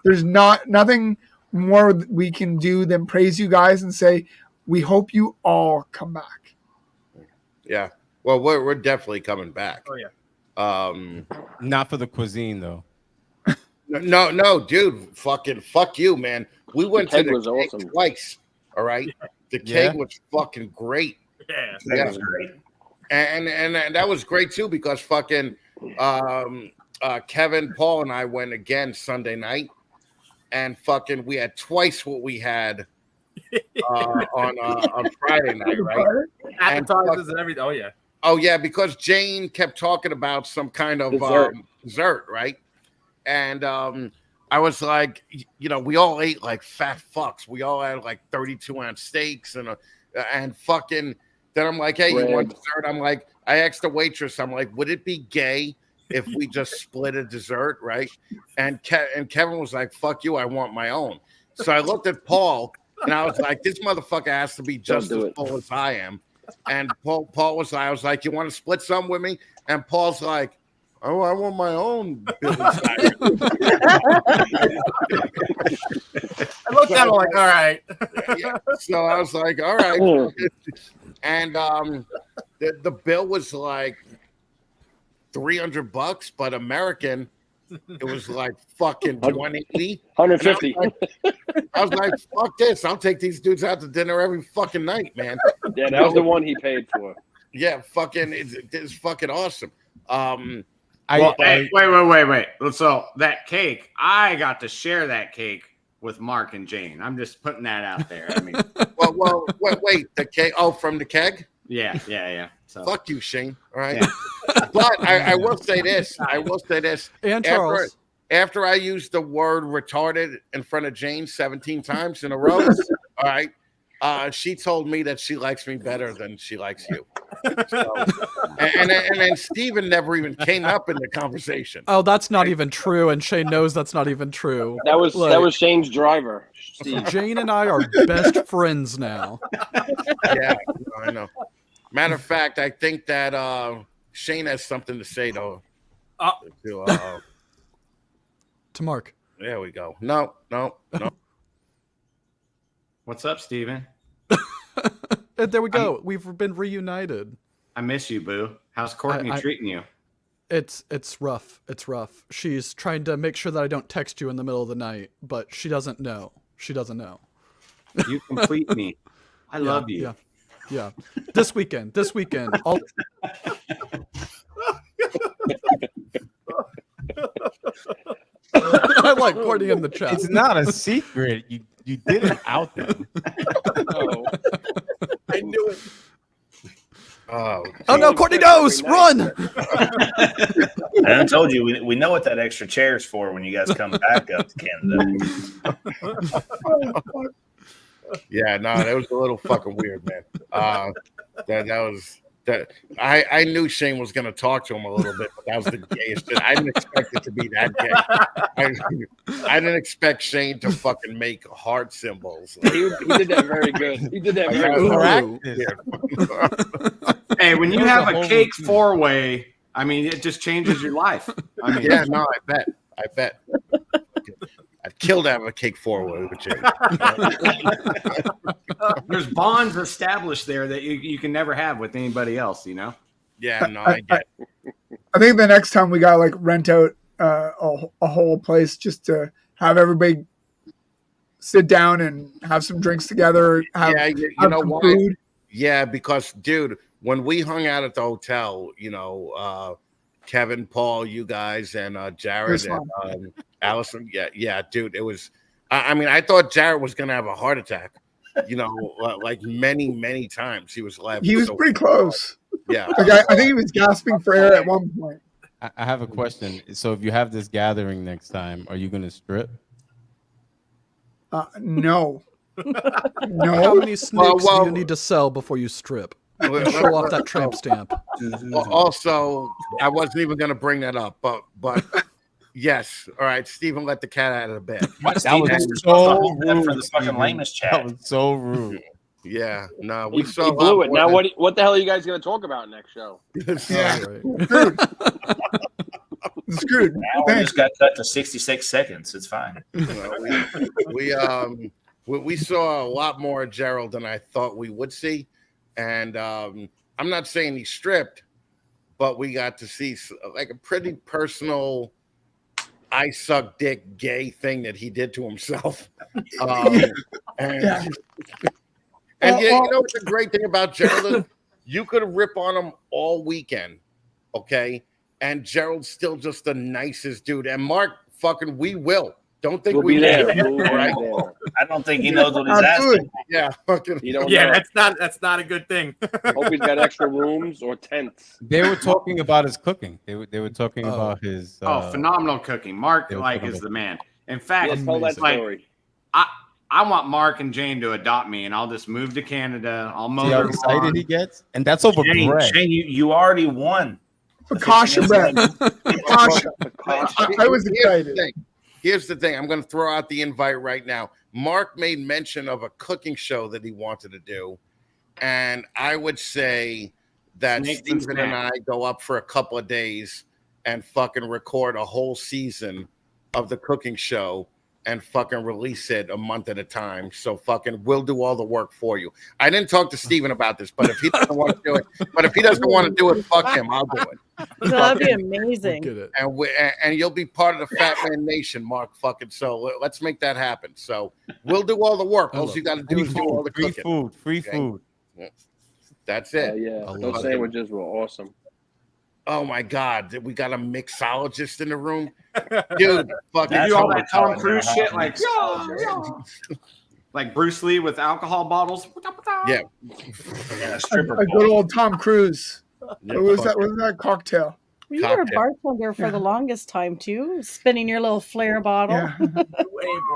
[SPEAKER 9] there's nothing more we can do than praise you guys and say we hope you all come back.
[SPEAKER 1] Yeah. Well, we're definitely coming back.
[SPEAKER 4] Oh yeah.
[SPEAKER 11] Not for the cuisine though.
[SPEAKER 1] No, dude. Fucking fuck you, man. We went to
[SPEAKER 2] keg
[SPEAKER 1] the
[SPEAKER 2] was
[SPEAKER 1] keg
[SPEAKER 2] awesome.
[SPEAKER 1] twice. All right. The
[SPEAKER 11] Yeah.
[SPEAKER 1] keg was fucking great.
[SPEAKER 4] Yeah.
[SPEAKER 7] That was great.
[SPEAKER 1] And that was great too, because fucking Kevin, Paul, and I went again Sunday night, and fucking we had twice what we had on Friday night, right?
[SPEAKER 4] Appetizers and everything. Oh yeah.
[SPEAKER 1] Oh yeah, because Jane kept talking about some kind of dessert, right? And I was like, you know, we all ate like fat fucks. We all had like 32-ounce steaks and fucking. Then I'm like, hey, you want dessert? I'm like, I asked the waitress, I'm like, would it be gay if we just split a dessert, right? And Kevin was like, fuck you, I want my own. So I looked at Paul and I was like, this motherfucker has to be just as full as I am. And Paul was like, I was like, you want to split some with me? And Paul's like, oh, I want my own Billy Sider.
[SPEAKER 4] I looked at him like, all right.
[SPEAKER 1] Yeah. So I was like, all right. And the bill was like $300, but American, it was like fucking 180.
[SPEAKER 2] 150.
[SPEAKER 1] I was like, fuck this. I'll take these dudes out to dinner every fucking night, man.
[SPEAKER 2] Yeah, that was the one he paid for.
[SPEAKER 1] Yeah, fucking, it's fucking awesome.
[SPEAKER 5] Wait. So that cake, I got to share that cake with Mark and Jane. I'm just putting that out there. I mean,
[SPEAKER 1] well, wait, the keg. Oh, from the keg.
[SPEAKER 5] Yeah. So
[SPEAKER 1] fuck you, Shane. All right, but I will say this.
[SPEAKER 6] And Charles.
[SPEAKER 1] After I used the word retarded in front of Jane 17 times in a row, all right, she told me that she likes me better than she likes you. So, and then Steven never even came up in the conversation.
[SPEAKER 6] Oh, that's not even true, and Shane knows that's not even true.
[SPEAKER 2] That was Shane's driver. Steve.
[SPEAKER 6] Jane and I are best friends now.
[SPEAKER 1] Yeah, I know. Matter of fact, I think that Shane has something to say though.
[SPEAKER 6] To Mark.
[SPEAKER 1] There we go. No.
[SPEAKER 5] What's up, Steven?
[SPEAKER 6] And there we go. We've been reunited.
[SPEAKER 5] I miss you, boo. How's Courtney treating you?
[SPEAKER 6] It's rough. It's rough. She's trying to make sure that I don't text you in the middle of the night, but she doesn't know.
[SPEAKER 5] You complete me. I love you.
[SPEAKER 6] Yeah. This weekend. I like Courtney in the chat.
[SPEAKER 11] It's not a secret. You did it out there.
[SPEAKER 1] Oh. I knew it.
[SPEAKER 6] Oh no, Courtney knows! Run!
[SPEAKER 7] I told you we know what that extra chair is for when you guys come back up to Canada.
[SPEAKER 1] Yeah, no, that was a little fucking weird, man. That was that. I knew Shane was going to talk to him a little bit, but that was the gayest shit. I didn't expect it to be that gay. I didn't expect Shane to fucking make heart symbols.
[SPEAKER 2] He did that very good. He did that very
[SPEAKER 5] good. Hey, when you have a cake 4-way, I mean, it just changes your life. I mean,
[SPEAKER 1] yeah, no, I bet. I'd kill to have a cake 4-way with you.
[SPEAKER 5] There's bonds established there that you can never have with anybody else, you know?
[SPEAKER 1] Yeah, no, I get it.
[SPEAKER 9] I think the next time we got to rent out a whole place just to have everybody sit down and have some drinks together. Have
[SPEAKER 1] know why?
[SPEAKER 9] Food.
[SPEAKER 1] Yeah, because dude, when we hung out at the hotel, Kevin, Paul, you guys, and Jared and Allison, yeah, dude, it was. I mean, I thought Jared was gonna have a heart attack. Like many times he was laughing.
[SPEAKER 9] He was pretty close.
[SPEAKER 1] Yeah,
[SPEAKER 9] I think he was gasping for air at one point.
[SPEAKER 11] I have a question. So, if you have this gathering next time, are you gonna strip?
[SPEAKER 9] No. No.
[SPEAKER 6] How many snakes do you need to sell before you strip? Show off that tramp stamp.
[SPEAKER 1] Also, I wasn't even going to bring that up, but yes. All right, Stephen let the cat out of the bed.
[SPEAKER 11] That was so rude
[SPEAKER 7] for the fucking lamest chat.
[SPEAKER 11] That was so rude.
[SPEAKER 1] Yeah, no,
[SPEAKER 2] he blew it. Now what the hell are you guys going to talk about next show?
[SPEAKER 9] Yeah, screwed.
[SPEAKER 7] Now we just got cut to 66 seconds. It's fine.
[SPEAKER 1] We saw a lot more of Gerald than I thought we would see. And I'm not saying he stripped, but we got to see like a pretty personal I suck dick gay thing that he did to himself. You know what's the great thing about Gerald? You could rip on him all weekend, okay? And Gerald's still just the nicest dude. And Mark, fucking, we will. Don't think
[SPEAKER 2] we'll be there.
[SPEAKER 1] Right?
[SPEAKER 7] I don't think he knows what he's asking.
[SPEAKER 1] Yeah, fucking.
[SPEAKER 4] That's not a good thing.
[SPEAKER 2] Hope he's got extra rooms or tents.
[SPEAKER 11] They were talking about his cooking. They were talking about his.
[SPEAKER 5] Phenomenal cooking. Mark is the man. In fact,
[SPEAKER 2] tell that story.
[SPEAKER 5] I want Mark and Jane to adopt me, and I'll just move to Canada. I'll mow
[SPEAKER 11] See how excited he gets, and that's over bread.
[SPEAKER 7] Shane, you already won.
[SPEAKER 9] Caution bread. Caution. I was excited.
[SPEAKER 1] Here's the thing. I'm going to throw out the invite right now. Mark made mention of a cooking show that he wanted to do. And I would say that Stephen and I go up for a couple of days and fucking record a whole season of the cooking show and fucking release it a month at a time. So fucking we'll do all the work for you. I didn't talk to Stephen about this, but if he doesn't want to do it, fuck him. I'll do it.
[SPEAKER 10] That'd be amazing.
[SPEAKER 1] And you'll be part of the Fatman Nation, Mark. Fucking so let's make that happen. So we'll do all the work. All you got to do is do all the cooking.
[SPEAKER 11] Free food.
[SPEAKER 1] That's it.
[SPEAKER 2] Those sandwiches were awesome.
[SPEAKER 1] Oh my God, we got a mixologist in the room, dude. Fucking
[SPEAKER 5] They do all that Tom
[SPEAKER 7] traumatizing.
[SPEAKER 5] Cruise shit, like like Bruce Lee with alcohol bottles.
[SPEAKER 1] yeah,
[SPEAKER 7] Yeah, stripper
[SPEAKER 9] A
[SPEAKER 7] pole.
[SPEAKER 9] good old Tom Cruise.
[SPEAKER 1] yeah,
[SPEAKER 9] What was that?
[SPEAKER 1] fucking
[SPEAKER 9] What was that cocktail?
[SPEAKER 10] You were a
[SPEAKER 1] cocktail.
[SPEAKER 10] bartender for the longest time too, spinning your little flair bottle.
[SPEAKER 9] Yeah.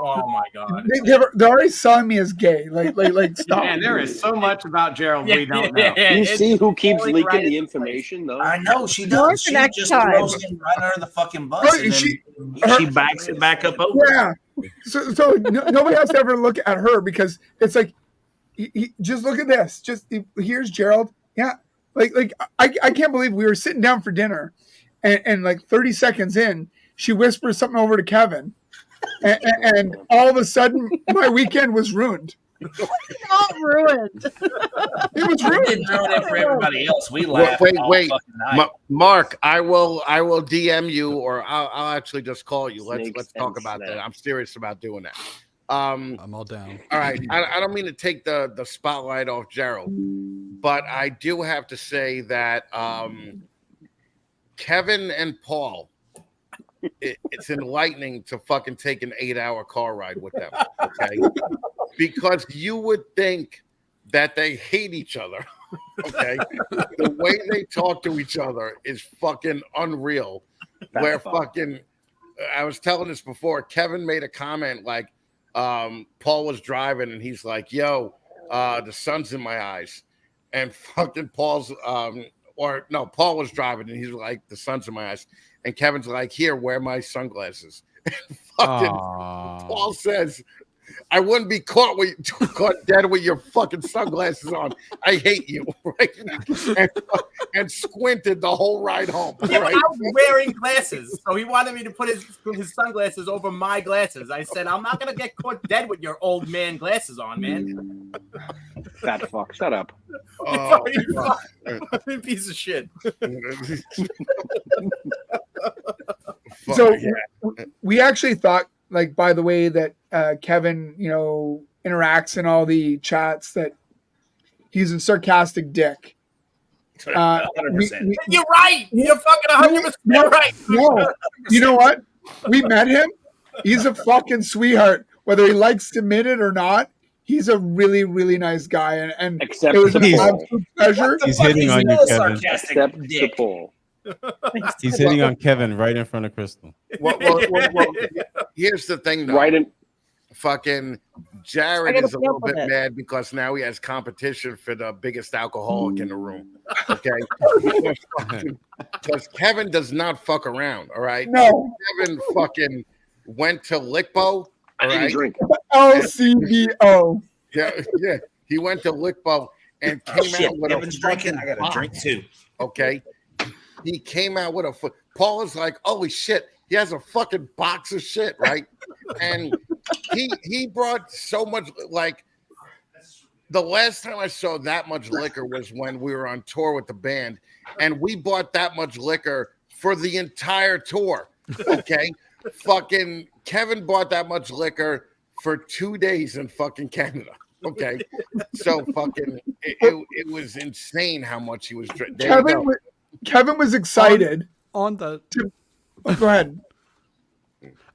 [SPEAKER 4] Oh my God.
[SPEAKER 9] They're already selling me as gay. Like stop.
[SPEAKER 5] Man, there is so much about Gerald we don't know.
[SPEAKER 2] You
[SPEAKER 4] it's
[SPEAKER 2] see who keeps
[SPEAKER 4] falling
[SPEAKER 2] leaking
[SPEAKER 4] right
[SPEAKER 2] the
[SPEAKER 4] into place.
[SPEAKER 2] information, though?
[SPEAKER 7] I know she
[SPEAKER 10] Yours
[SPEAKER 7] does.
[SPEAKER 10] for
[SPEAKER 7] She
[SPEAKER 10] next
[SPEAKER 7] just
[SPEAKER 10] time.
[SPEAKER 7] throws him right under the fucking bus,
[SPEAKER 9] Right,
[SPEAKER 7] and then she backs it back up over.
[SPEAKER 9] Yeah. So nobody has to ever look at her because it's like, just look at this. Here's Gerald. Yeah. I can't believe we were sitting down for dinner, and like 30 seconds in, she whispers something over to Kevin, and all of a sudden my weekend was ruined.
[SPEAKER 10] Not ruined.
[SPEAKER 9] It was
[SPEAKER 7] We
[SPEAKER 9] ruined.
[SPEAKER 7] didn't ruin it for everybody else. We laughed.
[SPEAKER 1] Wait,
[SPEAKER 7] all
[SPEAKER 1] wait.
[SPEAKER 7] fucking night.
[SPEAKER 1] Mark, I will DM you, or I'll actually just call you. Let's
[SPEAKER 2] Snakes
[SPEAKER 1] talk
[SPEAKER 2] and
[SPEAKER 1] about that.
[SPEAKER 2] snap.
[SPEAKER 1] I'm serious about doing that.
[SPEAKER 6] I'm all down.
[SPEAKER 1] All right. I don't mean to take the spotlight off Gerald, but I do have to say that Kevin and Paul, it's enlightening to fucking take an 8-hour car ride with them. Okay. Because you would think that they hate each other. Okay. The way they talk to each other is fucking unreal. Where fucking, I was telling this before, Kevin made a comment like, Paul was driving and he's like, yo, the sun's in my eyes. And fucking Paul was driving and he's like, the sun's in my eyes. And Kevin's like, here, wear my sunglasses. And fucking Paul says, I wouldn't be caught dead with your fucking sunglasses on. I hate you, right? And squinted the whole ride home.
[SPEAKER 4] Yeah,
[SPEAKER 1] Right?
[SPEAKER 4] I was wearing glasses, so he wanted me to put his sunglasses over my glasses. I said, I'm not gonna get caught dead with your old man glasses on, man.
[SPEAKER 2] Fat fuck, shut up.
[SPEAKER 1] Oh,
[SPEAKER 4] Fucking piece of shit.
[SPEAKER 9] So we actually thought, like, by the way that Kevin, interacts in all the chats, that he's a sarcastic dick.
[SPEAKER 7] 100%.
[SPEAKER 4] You're right. You're fucking 100% right.
[SPEAKER 9] No, you know what? We met him. He's a fucking sweetheart. Whether he likes to admit it or not, he's a really, really nice guy. And
[SPEAKER 2] Except
[SPEAKER 9] it was an
[SPEAKER 2] to Paul.
[SPEAKER 9] absolute pleasure.
[SPEAKER 11] He's hitting on you, Kevin.
[SPEAKER 2] Except to Paul.
[SPEAKER 11] He's hitting on Kevin right in front of Crystal.
[SPEAKER 1] Well, here's the thing, though.
[SPEAKER 2] Right in.
[SPEAKER 1] Fucking Jared is a little bit mad because now he has competition for the biggest alcoholic in the room. Okay, because Kevin does not fuck around. All right,
[SPEAKER 9] No.
[SPEAKER 1] Kevin fucking went to Lickbo. All
[SPEAKER 2] I didn't
[SPEAKER 1] right,
[SPEAKER 2] drink.
[SPEAKER 9] LCBO.
[SPEAKER 1] yeah, he went to Lickbo and
[SPEAKER 7] Oh,
[SPEAKER 1] came
[SPEAKER 7] shit.
[SPEAKER 1] out with
[SPEAKER 7] Kevin's
[SPEAKER 1] a
[SPEAKER 7] drinking.
[SPEAKER 1] fucking
[SPEAKER 7] I got a
[SPEAKER 1] box.
[SPEAKER 7] drink too.
[SPEAKER 1] Okay, he came out with a. Paul is like, holy shit, he has a fucking box of shit, right? And he brought so much, like, the last time I saw that much liquor was when we were on tour with the band, and we bought that much liquor for the entire tour. Okay, fucking Kevin bought that much liquor for 2 days in fucking Canada. Okay, so fucking it was insane how much he was drinking.
[SPEAKER 9] Kevin was excited.
[SPEAKER 6] On the
[SPEAKER 9] Go ahead.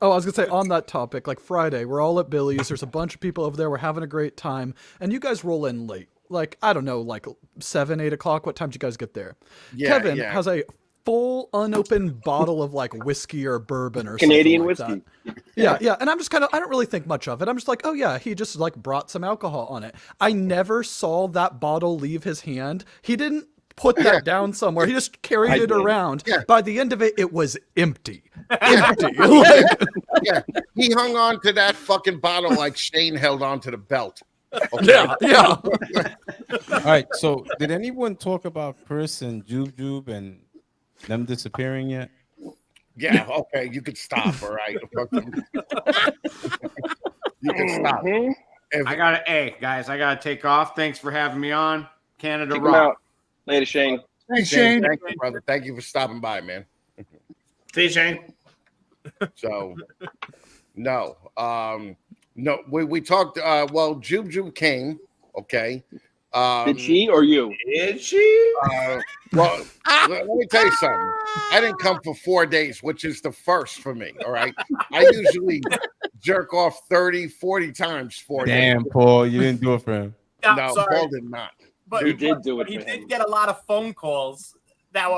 [SPEAKER 6] Oh, I was gonna say, on that topic, like Friday, we're all at Billy's. There's a bunch of people over there. We're having a great time, and you guys roll in late. Like, I don't know, like 7, 8 o'clock. What time did you guys get there?
[SPEAKER 1] Yeah,
[SPEAKER 6] Kevin
[SPEAKER 1] yeah.
[SPEAKER 6] has a full unopened bottle of like whiskey or bourbon or
[SPEAKER 2] Canadian
[SPEAKER 6] something like
[SPEAKER 2] whiskey.
[SPEAKER 6] that. Yeah. And I'm just I don't really think much of it. I'm just like, oh yeah, he just like brought some alcohol on it. I never saw that bottle leave his hand. He didn't put that down somewhere. He just carried it around.
[SPEAKER 1] Yeah.
[SPEAKER 6] By the end of it, it was empty.
[SPEAKER 1] Empty.
[SPEAKER 6] Like,
[SPEAKER 1] Yeah, he hung on to that fucking bottle like Shane held on to the belt. Okay?
[SPEAKER 6] yeah.
[SPEAKER 11] All right. So, did anyone talk about Chris and Jube and them disappearing yet?
[SPEAKER 1] Yeah, okay, you could stop, all right? You can stop.
[SPEAKER 5] Hey guys, I gotta take off. Thanks for having me on. Canada
[SPEAKER 2] Kick him
[SPEAKER 5] rock.
[SPEAKER 2] out. Later, Shane.
[SPEAKER 9] Thanks, Shane.
[SPEAKER 1] Thank you, brother. Thank you for stopping by, man.
[SPEAKER 7] See you, Shane.
[SPEAKER 1] So, no, we talked. Well, Jube came, okay.
[SPEAKER 2] Did she or you?
[SPEAKER 5] Did she?
[SPEAKER 1] Well, let me tell you something. I didn't come for 4 days, which is the first for me. All right. I usually jerk off 30, 40 times 4 days.
[SPEAKER 11] Damn, Paul, you didn't do it for him.
[SPEAKER 1] No,
[SPEAKER 4] sorry.
[SPEAKER 1] Paul did not.
[SPEAKER 4] But
[SPEAKER 2] He did do it
[SPEAKER 4] He
[SPEAKER 2] for
[SPEAKER 4] did
[SPEAKER 2] him.
[SPEAKER 4] get a lot of phone calls that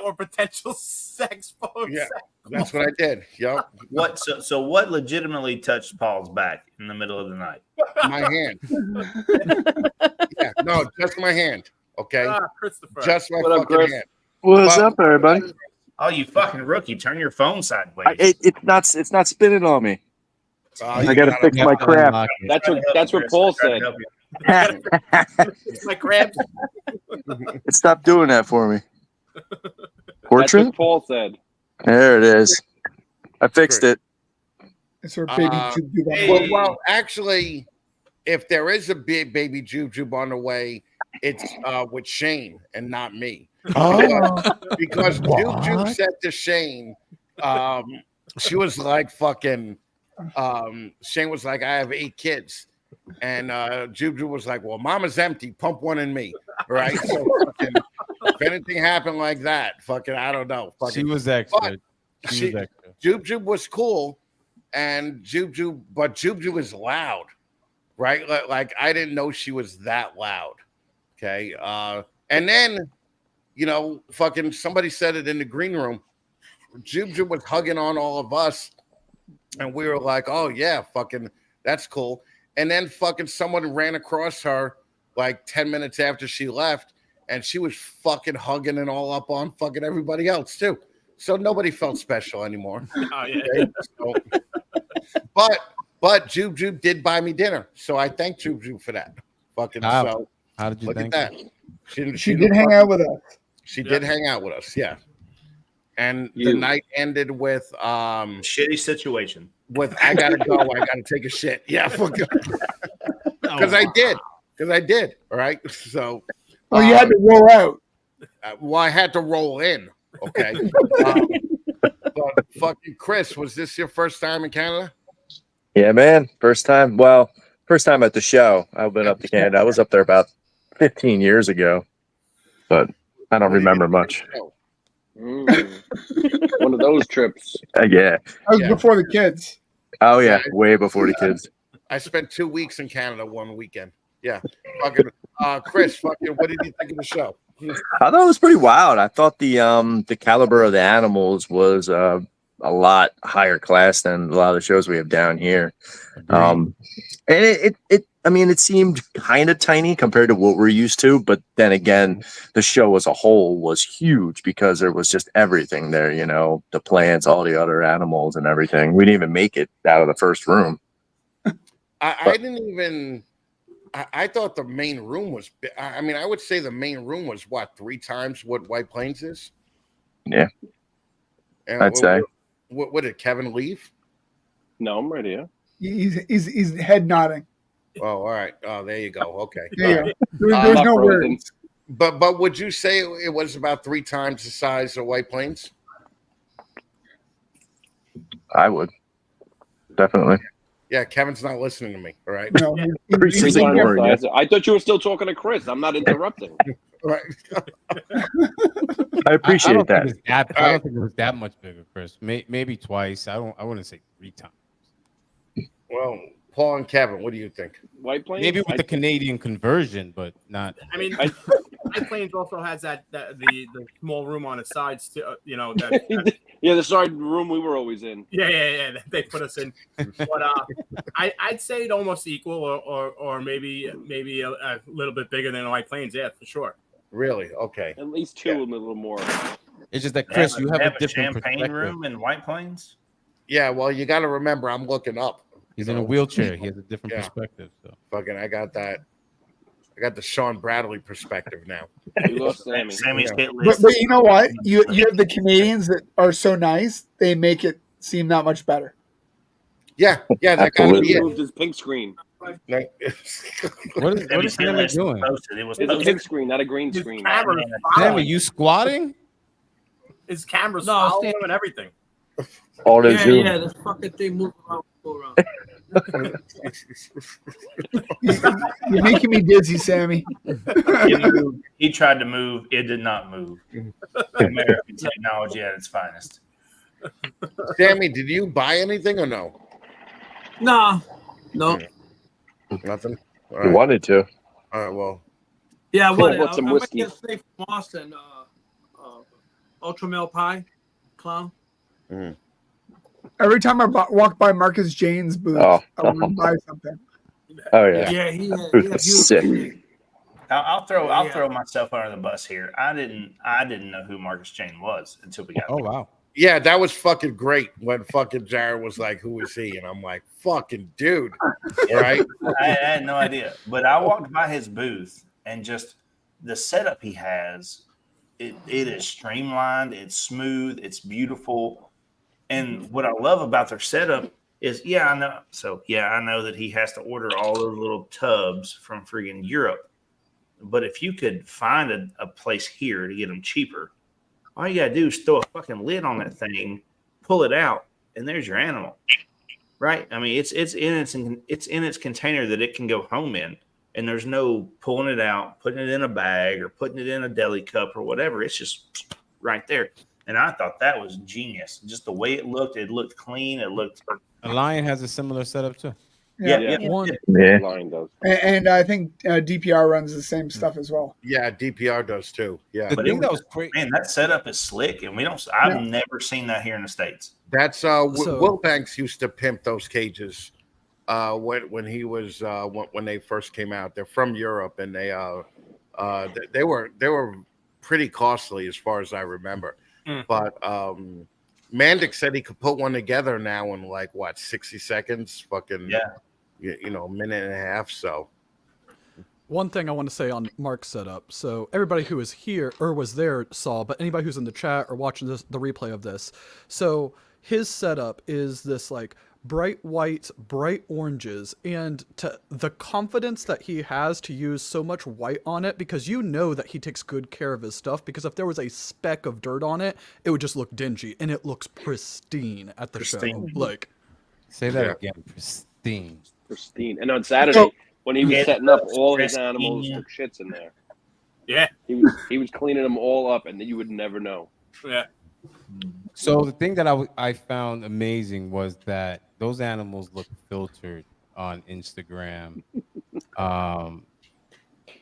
[SPEAKER 4] were potential sex phone.
[SPEAKER 1] Yeah, that's what I did. Yep.
[SPEAKER 7] What? So what legitimately touched Paul's back in the middle of the night?
[SPEAKER 1] My hand. Yeah, no, just my hand. Okay.
[SPEAKER 4] Christopher.
[SPEAKER 1] Just my
[SPEAKER 2] What up,
[SPEAKER 1] fucking
[SPEAKER 2] Chris?
[SPEAKER 1] hand.
[SPEAKER 12] What's
[SPEAKER 1] But-
[SPEAKER 12] up, everybody?
[SPEAKER 7] Oh, you fucking rookie! Turn your phone sideways.
[SPEAKER 12] It's not spinning on me. I gotta fix my crap.
[SPEAKER 2] That's what Paul said.
[SPEAKER 4] It's my crabs.
[SPEAKER 12] It stopped doing that for me.
[SPEAKER 2] That's
[SPEAKER 12] Portrait?
[SPEAKER 2] what Paul said.
[SPEAKER 12] There it is. I fixed it.
[SPEAKER 9] It's our baby
[SPEAKER 1] Jujube. Well, actually, if there is a big baby Jujube on the way, it's with Shane and not me. Because Jujube said to Shane, she was like fucking. Shane was like, I have 8 kids. And Jujube was like, well, mama's empty. Pump one in me. Right? So fucking, if anything happened like that, fucking, I don't know. Fucking,
[SPEAKER 11] She was extra. She was extra.
[SPEAKER 1] Jujube was cool. And Jujube is loud. Right? Like I didn't know she was that loud. Okay. And then, fucking somebody said it in the green room. Jujube was hugging on all of us. And we were like, oh, yeah, fucking, that's cool. And then fucking someone ran across her like 10 minutes after she left. And she was fucking hugging and all up on fucking everybody else, too. So nobody felt special anymore.
[SPEAKER 4] Oh, yeah.
[SPEAKER 1] Okay? So, but Jujube did buy me dinner. So I thank Jujube for that. Fucking
[SPEAKER 11] How
[SPEAKER 1] so.
[SPEAKER 11] did you
[SPEAKER 1] Look
[SPEAKER 11] think
[SPEAKER 1] at that.
[SPEAKER 9] She did hang out with us.
[SPEAKER 1] She did hang out with us, yeah. And the night ended with
[SPEAKER 7] shitty situation.
[SPEAKER 1] With I gotta go, I gotta take a shit. Yeah, because I did. All right. So
[SPEAKER 9] you had to roll out.
[SPEAKER 1] Well, I had to roll in. Okay. But fucking Chris, was this your first time in Canada?
[SPEAKER 12] Yeah, man. First time. Well, first time at the show. I've been up to Canada. I was up there about 15 years ago, but I don't remember much.
[SPEAKER 2] One of those trips.
[SPEAKER 12] Yeah.
[SPEAKER 9] That was before the kids.
[SPEAKER 12] Oh yeah, way before the kids.
[SPEAKER 1] I spent 2 weeks in Canada one weekend. Yeah. Fucking Chris, fucking what did you think of the show?
[SPEAKER 12] I thought it was pretty wild. I thought the caliber of the animals was a lot higher class than a lot of the shows we have down here. And it seemed kind of tiny compared to what we're used to, but then again, the show as a whole was huge because there was just everything there, the plants, all the other animals and everything. We didn't even make it out of the first room.
[SPEAKER 1] I didn't even. I thought the main room was. I mean, I would say the main room was what 3 times what White Plains is.
[SPEAKER 12] Yeah,
[SPEAKER 1] and
[SPEAKER 12] I'd say.
[SPEAKER 1] What did Kevin leave?
[SPEAKER 2] No, I'm ready. Yeah.
[SPEAKER 9] He's head nodding.
[SPEAKER 1] Oh, all right. Oh, there you go. Okay.
[SPEAKER 9] Yeah. There's no words.
[SPEAKER 1] But would you say it was about 3 times the size of White Plains?
[SPEAKER 12] I would definitely.
[SPEAKER 1] Yeah, Kevin's not listening to me. All right.
[SPEAKER 9] No,
[SPEAKER 2] I thought you were still talking to Chris. I'm not interrupting.
[SPEAKER 1] Right.
[SPEAKER 12] I appreciate that.
[SPEAKER 11] I don't think it was that much bigger, Chris. Maybe twice. I wouldn't say 3 times.
[SPEAKER 1] Well, Paul and Kevin, what do you think?
[SPEAKER 2] White Plains?
[SPEAKER 11] Maybe with the Canadian conversion, but not.
[SPEAKER 4] I mean, White Plains also has the small room on its sides too.
[SPEAKER 2] Yeah, the side room we were always in.
[SPEAKER 4] Yeah. They put us in, but I'd say it almost equal, or maybe a little bit bigger than White Plains. Yeah, for sure.
[SPEAKER 1] Really? Okay.
[SPEAKER 2] At least 2, a little more.
[SPEAKER 11] It's just that Chris, you have a different
[SPEAKER 7] champagne room in White Plains.
[SPEAKER 1] Yeah, well, you got to remember, I'm looking up.
[SPEAKER 11] He's in a wheelchair. He has a different perspective. So
[SPEAKER 1] fucking, I got that. I got the Sean Bradley perspective now.
[SPEAKER 2] You lost Sammy.
[SPEAKER 7] Sammy's hit
[SPEAKER 9] But
[SPEAKER 7] list.
[SPEAKER 9] you know what? You have the Canadians that are so nice. They make it seem that much better.
[SPEAKER 1] Yeah, that got to be it.
[SPEAKER 2] Moved his pink screen.
[SPEAKER 11] what is Sammy doing?
[SPEAKER 2] It's a pink screen, not a green screen.
[SPEAKER 11] Sammy, you squatting?
[SPEAKER 4] His camera's following him and everything.
[SPEAKER 12] All those Zoom.
[SPEAKER 8] This fucking thing moves around.
[SPEAKER 9] You're making me dizzy, Sammy.
[SPEAKER 7] He tried to move. It did not move. American technology at its finest.
[SPEAKER 1] Sammy, did you buy anything or no?
[SPEAKER 8] No.
[SPEAKER 1] Nothing. All
[SPEAKER 12] You
[SPEAKER 1] right.
[SPEAKER 12] wanted to.
[SPEAKER 1] All right. Well,
[SPEAKER 8] Yeah, I
[SPEAKER 2] Cool.
[SPEAKER 8] wanted.
[SPEAKER 2] What's some
[SPEAKER 8] I might
[SPEAKER 2] whiskey?
[SPEAKER 8] get a steak from Austin. Ultra male pie, clown.
[SPEAKER 9] Every time I walk by Marcus Jane's booth, I want to buy something.
[SPEAKER 12] Oh yeah.
[SPEAKER 8] Yeah, he had beautiful
[SPEAKER 12] Sick.
[SPEAKER 8] steak.
[SPEAKER 7] I'll throw myself under the bus here. I didn't know who Marcus Jane was until we got
[SPEAKER 11] Oh
[SPEAKER 7] there.
[SPEAKER 11] wow.
[SPEAKER 1] yeah, that was fucking great when fucking Jared was like, "Who is he?" And I'm like, "Fucking dude," right?
[SPEAKER 7] I had no idea, but I walked by his booth and just the setup he has. It is streamlined. It's smooth. It's beautiful. And what I love about their setup is, I know. So I know that he has to order all those little tubs from friggin' Europe. But if you could find a place here to get them cheaper, all you gotta do is throw a fucking lid on that thing, pull it out, and there's your animal. Right? I mean, it's in its container that it can go home in, and there's no pulling it out, putting it in a bag, or putting it in a deli cup or whatever. It's just right there. And I thought that was genius. Just the way it looked clean. It looked.
[SPEAKER 11] A Lion has a similar setup too.
[SPEAKER 7] Yeah.
[SPEAKER 2] Line does.
[SPEAKER 9] And I think DPR runs the same stuff as well.
[SPEAKER 1] Yeah, DPR does too. Yeah,
[SPEAKER 11] The thing that was great.
[SPEAKER 7] Man, that setup is slick, and I've never seen that here in the States.
[SPEAKER 1] that's Will Banks used to pimp those cages when he was when they first came out. They're from Europe, and they were pretty costly as far as I remember. But Mandic said he could put one together now in like 60 seconds, fucking a minute and a half. So
[SPEAKER 6] One thing I want to say on Mark's setup. So everybody who was here or was there saw, but anybody who's in the chat or watching the replay of this. So his setup is this like bright white, bright oranges, and the confidence that he has to use so much white on it, because you know that he takes good care of his stuff, because if there was a speck of dirt on it, it would just look dingy, and it looks pristine at the show. Like,
[SPEAKER 11] say that again, pristine.
[SPEAKER 2] And on Saturday, when he was setting up, all his animals took shits in there.
[SPEAKER 4] Yeah,
[SPEAKER 2] he was cleaning them all up, and you would never know.
[SPEAKER 4] Yeah.
[SPEAKER 11] So the thing that I found amazing was that those animals look filtered on Instagram.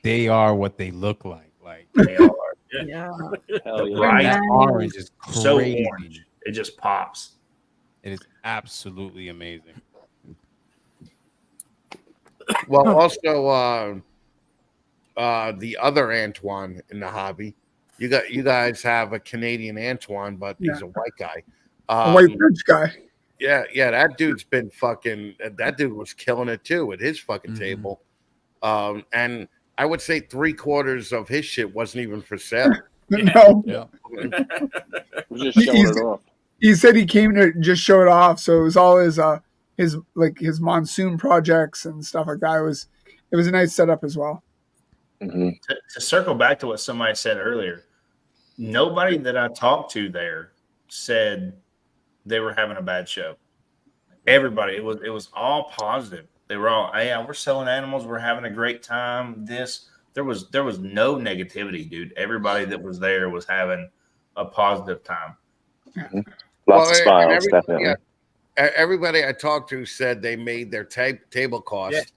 [SPEAKER 11] They are what they look like. Like they are.
[SPEAKER 10] Yeah.
[SPEAKER 2] Hell yeah.
[SPEAKER 11] Bright orange is crazy.
[SPEAKER 7] So orange. It just pops.
[SPEAKER 11] It is absolutely amazing.
[SPEAKER 1] well, also the other Antoine in the hobby. You guys have a Canadian Antoine, but he's a white guy.
[SPEAKER 9] A white French guy.
[SPEAKER 1] Yeah, that dude's been fucking. That dude was killing it too at his fucking table. And I would say 3/4 of his shit wasn't even for sale.
[SPEAKER 9] No.
[SPEAKER 6] Yeah.
[SPEAKER 2] We're just showing it off.
[SPEAKER 9] He said he came to just show it off, so it was all his monsoon projects and stuff like that. It was a nice setup as well.
[SPEAKER 12] Mm-hmm.
[SPEAKER 7] To circle back to what somebody said earlier, nobody that I talked to there said they were having a bad show. Everybody, it was all positive. They were all, "Yeah, we're selling animals. We're having a great time." There was no negativity, dude. Everybody that was there was having a positive time.
[SPEAKER 12] Mm-hmm. Lots of smiles, definitely.
[SPEAKER 1] Yeah, everybody I talked to said they made their table cost,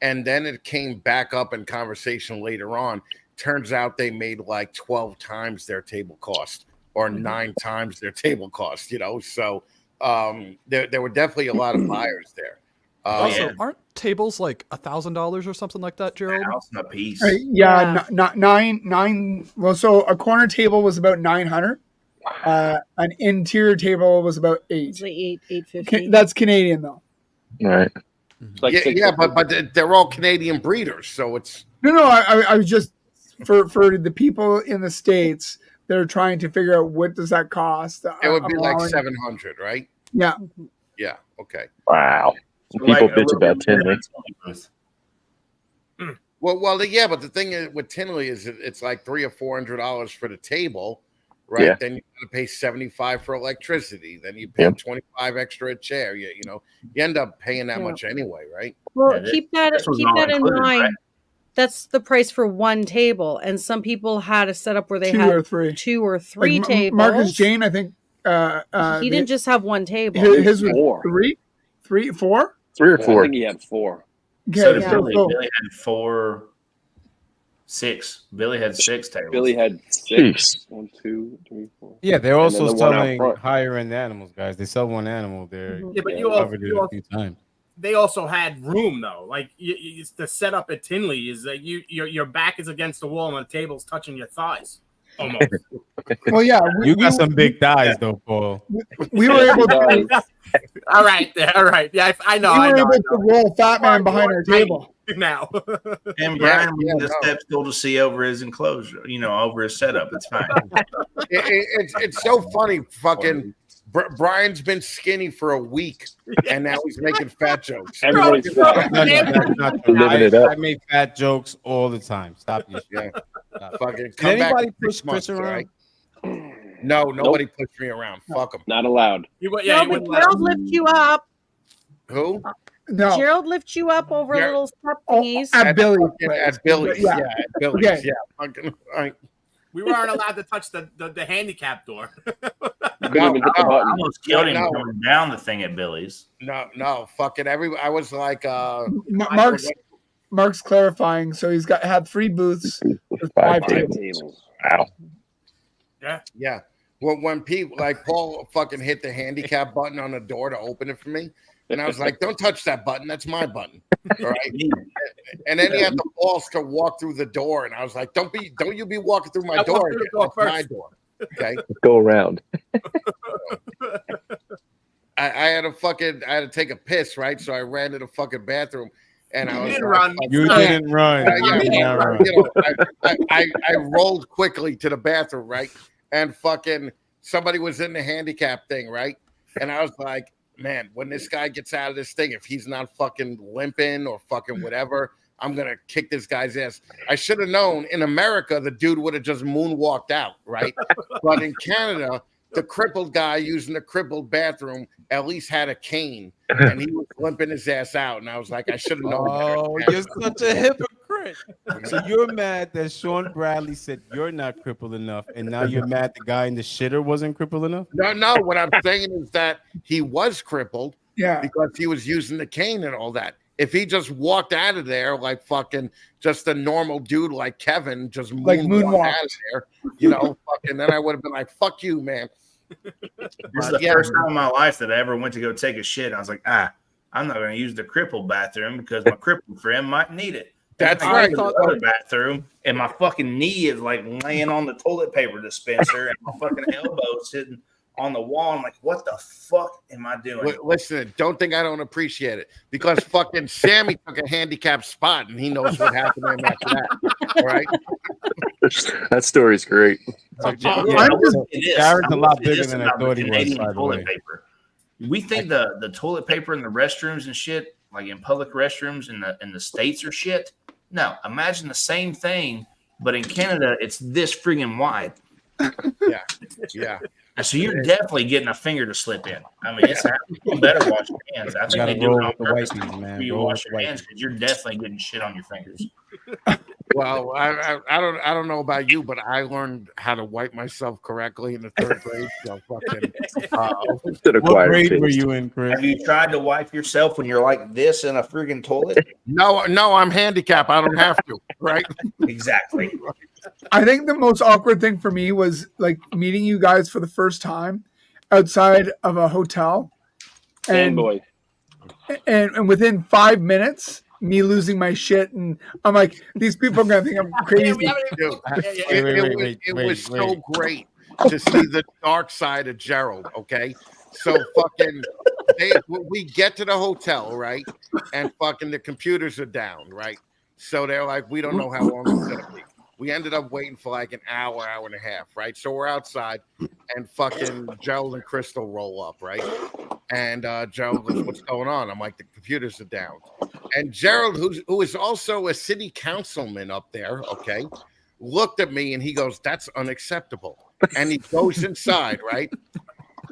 [SPEAKER 1] and then it came back up in conversation later on. Turns out they made like 12 times their table cost, or 9 times their table cost. So there were definitely a lot of buyers there.
[SPEAKER 6] Also, aren't tables like $1,000 or something like that, Gerald?
[SPEAKER 7] A piece.
[SPEAKER 9] Not nine. Well, so a corner table was about 900. An interior table was about 8.
[SPEAKER 10] It's like $850.
[SPEAKER 9] That's Canadian though.
[SPEAKER 12] Right.
[SPEAKER 2] Like
[SPEAKER 1] but they're all Canadian breeders, so it's
[SPEAKER 9] No. I was just for the people in the States that are trying to figure out what does that cost.
[SPEAKER 1] It would be like 700, right?
[SPEAKER 9] Yeah.
[SPEAKER 1] Yeah. Okay.
[SPEAKER 12] Wow. People bitch about Tinley.
[SPEAKER 1] Well, yeah, but the thing is with Tinley is it's like $300 or $400 for the table, right?
[SPEAKER 12] Yeah.
[SPEAKER 1] Then you got to pay $75 for electricity. Then you pay $25 extra a chair. You end up paying that much anyway, right?
[SPEAKER 10] Well,
[SPEAKER 7] Yeah,
[SPEAKER 10] keep that
[SPEAKER 7] this was all
[SPEAKER 10] in
[SPEAKER 7] included,
[SPEAKER 10] mind.
[SPEAKER 7] right?
[SPEAKER 10] That's the price for one table, and some people had a setup where they
[SPEAKER 9] Two
[SPEAKER 10] had
[SPEAKER 9] or three.
[SPEAKER 10] 2 or 3
[SPEAKER 9] Like
[SPEAKER 10] tables.
[SPEAKER 9] Marcus Jane, I think.
[SPEAKER 10] He didn't just have one table.
[SPEAKER 9] His was
[SPEAKER 2] 4.
[SPEAKER 9] 3, 4.
[SPEAKER 12] 3 or
[SPEAKER 2] I
[SPEAKER 12] 4.
[SPEAKER 2] think he had 4.
[SPEAKER 9] Okay,
[SPEAKER 7] So did
[SPEAKER 10] Yeah.
[SPEAKER 7] Billy. Billy had 4, 6. Billy had 6 tables.
[SPEAKER 2] Billy had 6.
[SPEAKER 12] Jeez.
[SPEAKER 2] 1, 2, 3, 4.
[SPEAKER 11] Yeah, they're
[SPEAKER 2] And then
[SPEAKER 11] also
[SPEAKER 2] the one out
[SPEAKER 11] selling
[SPEAKER 2] front.
[SPEAKER 11] higher end animals, guys. They sell one animal. They're
[SPEAKER 10] Mhm.
[SPEAKER 4] Yeah, but
[SPEAKER 11] you covered it a few times.
[SPEAKER 4] they also had room though. Like the setup at Tinley is that your back is against the wall and the table's touching your thighs almost.
[SPEAKER 9] Well, yeah,
[SPEAKER 11] You got some big thighs though, Paul.
[SPEAKER 9] we were able to.
[SPEAKER 4] All right, yeah, I know.
[SPEAKER 9] We
[SPEAKER 4] I
[SPEAKER 9] were
[SPEAKER 4] know.
[SPEAKER 9] able to roll Fatman behind our table.
[SPEAKER 4] Now.
[SPEAKER 7] And Brian needs a step stool to see over his enclosure, over his setup. It's fine.
[SPEAKER 1] It's so funny. Fucking Brian's been skinny for a week, and now he's making fat jokes.
[SPEAKER 2] Everybody's fat.
[SPEAKER 11] No, that's not true.
[SPEAKER 12] Living it up.
[SPEAKER 11] I make fat jokes all the time. Stop your shit.
[SPEAKER 1] Yeah. Fucking
[SPEAKER 11] Did
[SPEAKER 1] come back
[SPEAKER 11] anybody
[SPEAKER 1] in
[SPEAKER 11] push
[SPEAKER 1] 6
[SPEAKER 11] Chris
[SPEAKER 1] months,
[SPEAKER 11] around?
[SPEAKER 1] right? No, nobody pushed me around. Fuck him.
[SPEAKER 2] Not allowed.
[SPEAKER 4] You,
[SPEAKER 10] No,
[SPEAKER 4] you
[SPEAKER 10] but
[SPEAKER 4] wouldn't let
[SPEAKER 10] Gerald
[SPEAKER 4] him.
[SPEAKER 10] lift you up.
[SPEAKER 1] Who?
[SPEAKER 9] No,
[SPEAKER 10] Gerald lifts you up over
[SPEAKER 1] Yeah.
[SPEAKER 10] little step
[SPEAKER 9] oh,
[SPEAKER 10] thingies.
[SPEAKER 9] at Billy.
[SPEAKER 1] At Billy's.
[SPEAKER 9] Yeah.
[SPEAKER 1] Yeah, at Billy's.
[SPEAKER 9] Okay.
[SPEAKER 1] Yeah. Fucking, right.
[SPEAKER 4] We weren't allowed to touch the handicap door.
[SPEAKER 1] No,
[SPEAKER 2] Even hit the
[SPEAKER 7] I
[SPEAKER 2] button.
[SPEAKER 7] almost killed him
[SPEAKER 1] No.
[SPEAKER 7] coming down the thing at Billy's.
[SPEAKER 1] no. Fucking I was like,
[SPEAKER 9] Mark's clarifying, so he's had 3 booths with 5
[SPEAKER 12] 5
[SPEAKER 9] tables.
[SPEAKER 2] Tables.
[SPEAKER 12] Wow.
[SPEAKER 1] yeah. Well, when people like Paul fucking hit the handicap button on the door to open it for me, and I was like, "Don't touch that button. That's my button." All right. And then he had the balls to walk through the door, and I was like, "Don't you be walking through my
[SPEAKER 4] I
[SPEAKER 1] door.
[SPEAKER 4] walked through the door
[SPEAKER 1] That's my
[SPEAKER 4] first.
[SPEAKER 1] door." Okay.
[SPEAKER 12] Let's go around.
[SPEAKER 1] I had to take a piss, right? So I ran to the fucking bathroom, and I was
[SPEAKER 4] didn't
[SPEAKER 1] like,
[SPEAKER 4] run.
[SPEAKER 11] You didn't run. You did not run.
[SPEAKER 1] I rolled quickly to the bathroom, right? And fucking somebody was in the handicap thing, right? And I was like, man, when this guy gets out of this thing, if he's not fucking limping or fucking whatever, I'm gonna kick this guy's ass. I should have known in America the dude would have just moonwalked out, right? But in Canada, the crippled guy using the crippled bathroom at least had a cane and he was limping his ass out. And I was like, I should have known.
[SPEAKER 11] Oh, you're such a hypocrite. So you're mad that Sean Bradley said you're not crippled enough, and now you're mad the guy in the shitter wasn't crippled enough?
[SPEAKER 1] No. What I'm saying is that he was crippled because he was using the cane and all that. If he just walked out of there like fucking just a normal dude like Kevin, just moonwalked out of there, fucking, then I would have been like, fuck you, man.
[SPEAKER 7] This is the first time in my life that I ever went to go take a shit. I was like, I'm not going to use the crippled bathroom because my crippled friend might need it.
[SPEAKER 1] That's
[SPEAKER 7] I
[SPEAKER 1] right.
[SPEAKER 7] go to the other bathroom, and my fucking knee is like laying on the toilet paper dispenser, and my fucking elbow sitting on the wall. I'm like, what the fuck am I doing?
[SPEAKER 1] Listen, don't think I don't appreciate it because fucking Sammy took a handicapped spot and he knows what happened to him after that. All right.
[SPEAKER 12] That story's great.
[SPEAKER 11] Jared's a lot bigger than I thought he was,
[SPEAKER 7] Canadian
[SPEAKER 11] by the
[SPEAKER 7] toilet
[SPEAKER 11] way.
[SPEAKER 7] paper. We think the toilet paper in the restrooms and shit, like in public restrooms in the States or shit. No, imagine the same thing, but in Canada, it's this friggin' wide.
[SPEAKER 1] Yeah.
[SPEAKER 7] And so you're definitely getting a finger to slip in. I mean, it's happening. You better wash your hands. I think they do it on purpose. You wash your hands because you're definitely getting shit on your fingers.
[SPEAKER 1] Well, I don't know about you, but I learned how to wipe myself correctly in the 3rd grade. So fucking.
[SPEAKER 11] What grade were you in, Chris?
[SPEAKER 7] Have you tried to wipe yourself when you're like this in a friggin' toilet?
[SPEAKER 1] No, I'm handicapped. I don't have to. Right?
[SPEAKER 7] Exactly.
[SPEAKER 9] I think the most awkward thing for me was like meeting you guys for the first time outside of a hotel, and within 5 minutes, me losing my shit, and I'm like, these people are gonna think I'm crazy.
[SPEAKER 1] It was so great to see the dark side of Gerald. Okay, so fucking, we get to the hotel, right, and fucking the computers are down, right. So they're like, we don't know how long it's gonna be. We ended up waiting for like an hour and a half, right? So we're outside, and fucking Gerald and Crystal roll up, right? And Gerald goes, "What's going on?" I'm like, "The computers are down." And Gerald, who is also a city councilman up there, okay, looked at me and he goes, "That's unacceptable." and he goes inside, right?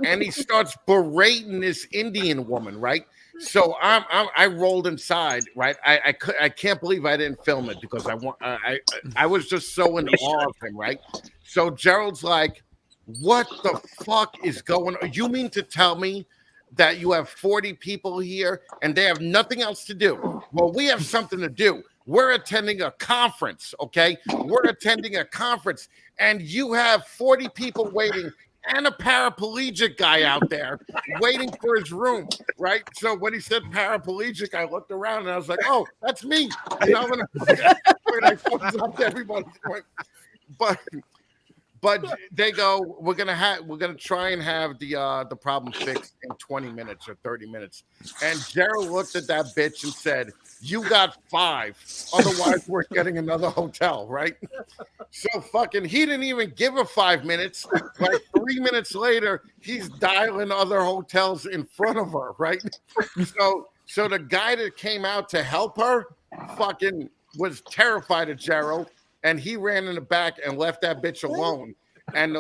[SPEAKER 1] And he starts berating this Indian woman, right? So I rolled inside, right? I can't believe I didn't film it because I was just so in awe of him, right? So Gerald's like, "What the fuck is going on? You mean to tell me that you have 40 people here and they have nothing else to do?" Well, we have something to do. We're attending a conference, okay? We're attending a conference, and you have 40 people waiting and a paraplegic guy out there waiting for his room, right? So when he said paraplegic, I looked around and I was like, "Oh, that's me." You know, when I thumbs up to everybody. But they go, we're gonna try and have the problem fixed in 20 minutes or 30 minutes. And Gerald looked at that bitch and said, "You got 5, otherwise we're getting another hotel," right? So fucking he didn't even give her 5 minutes. Like 3 minutes later, he's dialing other hotels in front of her, right? So the guy that came out to help her fucking was terrified of Gerald. And he ran in the back and left that bitch alone. And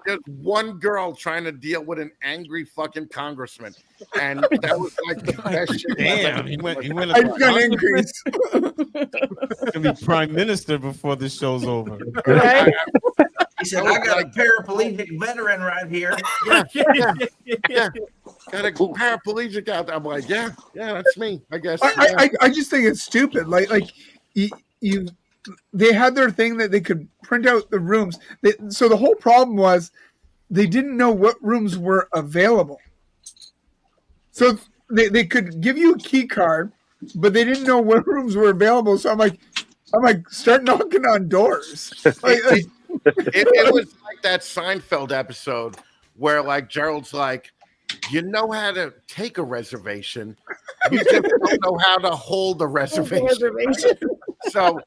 [SPEAKER 1] there's one girl trying to deal with an angry fucking congressman. And that was like the best shit.
[SPEAKER 11] Damn, he went.
[SPEAKER 9] I got increase.
[SPEAKER 11] Gonna be prime minister before this show's over.
[SPEAKER 10] Right?
[SPEAKER 7] He said, "I got a paraplegic veteran right here."
[SPEAKER 1] Yeah. Got a paraplegic out there. I'm like, yeah, that's me, I guess.
[SPEAKER 9] I just think it's stupid. Like you they had their thing that they could print out the rooms. So the whole problem was they didn't know what rooms were available. So they could give you a key card, but they didn't know what rooms were available. So I'm like, start knocking on doors.
[SPEAKER 1] It was like that Seinfeld episode where like Gerald's like, "You know how to take a reservation, you just don't know how to hold a reservation." So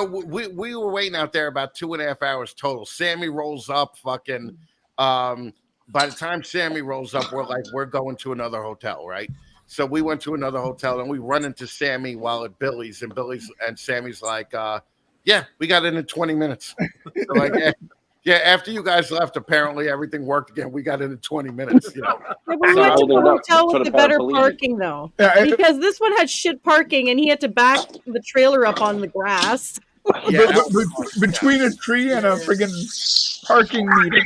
[SPEAKER 1] we were waiting out there about 2.5 hours total. Sammy rolls up, fucking. By the time Sammy rolls up, we're going to another hotel, right? So we went to another hotel and we run into Sammy while at Billy's, and Sammy's like, "Yeah, we got it in 20 minutes." So like, yeah, after you guys left, apparently everything worked again. We got it in 20 minutes. You know?
[SPEAKER 10] Yeah, but we went to the hotel with the better parking, though, because this one had shit parking, and he had to back the trailer up on the grass.
[SPEAKER 1] Yeah,
[SPEAKER 9] between a tree and a friggin' parking meter.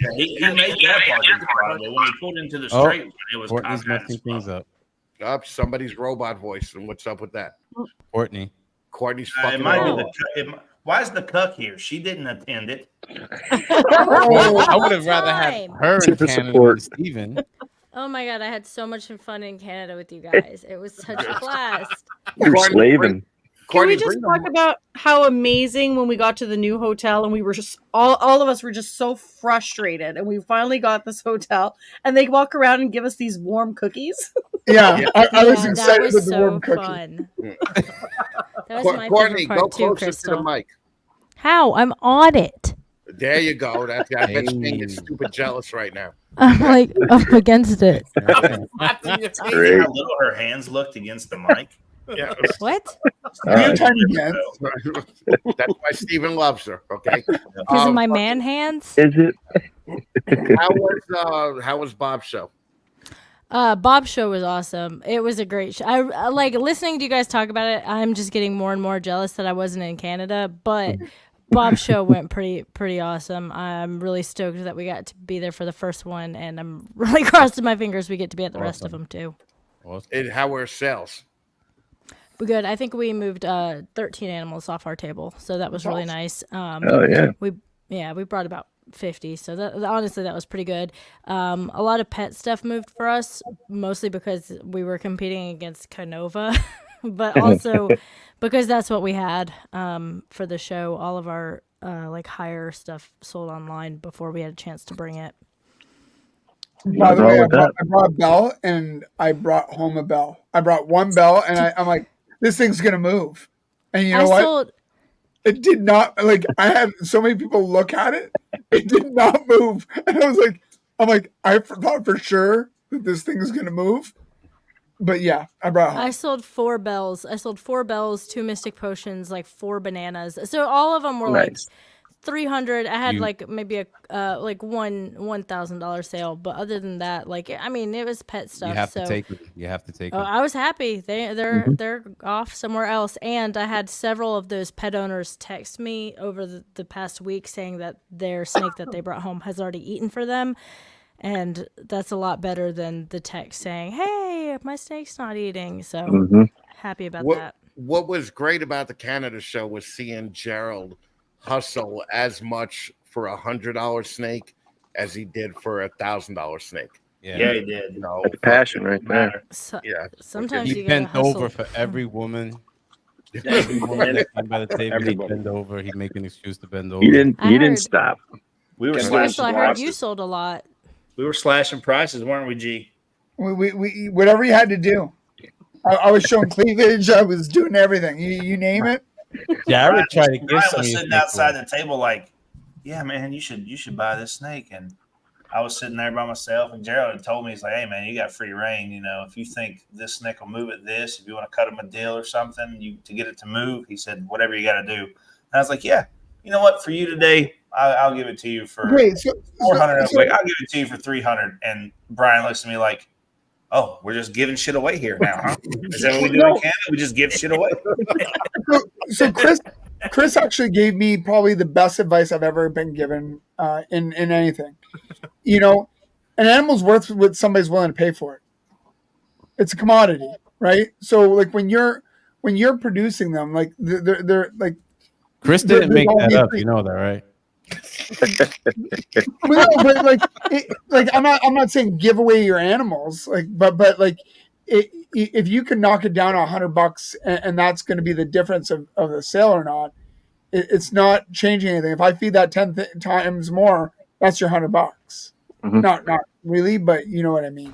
[SPEAKER 7] Yeah, he made that parking spot, but when he pulled into the straight one, it was
[SPEAKER 11] Courtney's messing things up.
[SPEAKER 1] Somebody's robot voice, and what's up with that?
[SPEAKER 11] Courtney's
[SPEAKER 1] fucking.
[SPEAKER 7] It might be why is the cuck here? She didn't attend it.
[SPEAKER 11] I would have rather had her in Canada than Steven.
[SPEAKER 13] Oh my god, I had so much fun in Canada with you guys. It was such a blast.
[SPEAKER 12] You're slaving.
[SPEAKER 10] Can we just talk about how amazing when we got to the new hotel and we were just all of us were just so frustrated, and we finally got this hotel and they walk around and give us these warm cookies.
[SPEAKER 9] Yeah, I was excited with the
[SPEAKER 13] so
[SPEAKER 9] warm cookie.
[SPEAKER 13] Fun. That was my
[SPEAKER 1] Courtney,
[SPEAKER 13] favorite
[SPEAKER 1] go
[SPEAKER 13] part too,
[SPEAKER 1] closer
[SPEAKER 13] Crystal.
[SPEAKER 1] to the mic.
[SPEAKER 13] How? I'm on it.
[SPEAKER 1] There you go. I bet Sting is stupid jealous right now.
[SPEAKER 13] I'm like up against it.
[SPEAKER 7] See how little her hands looked against the mic.
[SPEAKER 1] Yeah.
[SPEAKER 13] What?
[SPEAKER 1] That's why Steven loves her. Okay.
[SPEAKER 13] Because of my man hands?
[SPEAKER 12] Is it?
[SPEAKER 1] How was Bob's show?
[SPEAKER 13] Bob's show was awesome. It was a great show. I like listening to you guys talk about it. I'm just getting more and more jealous that I wasn't in Canada, but Bob's show went pretty awesome. I'm really stoked that we got to be there for the first one, and I'm really crossing my fingers we get to be at the rest of them too.
[SPEAKER 1] How were sales?
[SPEAKER 13] We're good. I think we moved 13 animals off our table, so that was really nice.
[SPEAKER 12] Oh yeah.
[SPEAKER 13] We brought about 50, so honestly that was pretty good. A lot of pet stuff moved for us, mostly because we were competing against Canova, but also because that's what we had for the show. All of our like higher stuff sold online before we had a chance to bring it.
[SPEAKER 9] By the way, I brought a bell and I brought home a bell. I brought one bell and I'm like, this thing's gonna move, and you know what? It did not. Like, I had so many people look at it, it did not move, and I'm like, I thought for sure that this thing is gonna move, but yeah, I brought it home.
[SPEAKER 13] I sold 4 bells. 2 mystic potions, like 4 bananas. So all of them were like $300. I had
[SPEAKER 11] You-
[SPEAKER 13] like maybe a like $1,000 sale, but other than that, like I mean, it was pet stuff.
[SPEAKER 11] You have
[SPEAKER 13] so
[SPEAKER 11] to take them. You have to take
[SPEAKER 13] oh,
[SPEAKER 11] them.
[SPEAKER 13] I was happy. They're
[SPEAKER 11] Mhm.
[SPEAKER 13] they're off somewhere else, and I had several of those pet owners text me over the past week saying that their snake that they brought home has already eaten for them, and that's a lot better than the text saying, "Hey, my snake's not eating." So
[SPEAKER 12] Mhm.
[SPEAKER 13] happy about
[SPEAKER 1] What
[SPEAKER 13] that.
[SPEAKER 1] what was great about the Canada show was seeing Gerald hustle as much for $100 snake as he did for $1,000 snake.
[SPEAKER 7] Yeah, he did.
[SPEAKER 1] You know,
[SPEAKER 12] That's passion right there.
[SPEAKER 13] So,
[SPEAKER 1] yeah.
[SPEAKER 13] sometimes
[SPEAKER 11] He
[SPEAKER 13] you gotta
[SPEAKER 11] bent over
[SPEAKER 13] hustle.
[SPEAKER 11] for every woman. Every woman that came by the table, he'd
[SPEAKER 2] Everybody.
[SPEAKER 11] bend over. He'd make an excuse to bend over.
[SPEAKER 12] He didn't.
[SPEAKER 13] I
[SPEAKER 12] He didn't
[SPEAKER 13] heard-
[SPEAKER 12] stop.
[SPEAKER 7] We were
[SPEAKER 13] Crystal,
[SPEAKER 7] slashing
[SPEAKER 13] I heard you
[SPEAKER 7] prices.
[SPEAKER 13] sold a lot.
[SPEAKER 7] We were slashing prices, weren't we, G?
[SPEAKER 9] We whatever you had to do. I was showing cleavage. I was doing everything. You name it.
[SPEAKER 11] Jared tried to give
[SPEAKER 7] Brian
[SPEAKER 11] some of
[SPEAKER 7] was
[SPEAKER 11] his
[SPEAKER 7] sitting
[SPEAKER 11] snake
[SPEAKER 7] outside
[SPEAKER 11] away.
[SPEAKER 7] the table like, yeah, man, you should buy this snake. And I was sitting there by myself, and Gerald had told me, he's like, hey, man, you got free reign. You know, if you think this snake will move at this, if you want to cut him a deal or something, to get it to move, he said, whatever you got to do. And I was like, yeah, you know what? For you today, I'll give it to you for
[SPEAKER 9] Wait, so
[SPEAKER 7] 400. I was like, I'll give it to you for 300. And Brian looks at me like, oh, we're just giving shit away here now, huh? Is that what we do in Canada? We just give shit away.
[SPEAKER 9] so Chris actually gave me probably the best advice I've ever been given in anything. You know, an animal's worth what somebody's willing to pay for it. It's a commodity, right? So like when you're producing them, like they're like
[SPEAKER 11] Chris
[SPEAKER 9] they're-
[SPEAKER 11] didn't make
[SPEAKER 9] they're
[SPEAKER 11] that up.
[SPEAKER 9] obviously-
[SPEAKER 11] You know that, right?
[SPEAKER 9] Well, no, but like I'm not saying give away your animals, like but like if you can knock it down $100 and that's going to be the difference of the sale or not, it's not changing anything. If I feed that 10 times more, that's your $100.
[SPEAKER 12] Mhm.
[SPEAKER 9] Not really, but you know what I mean.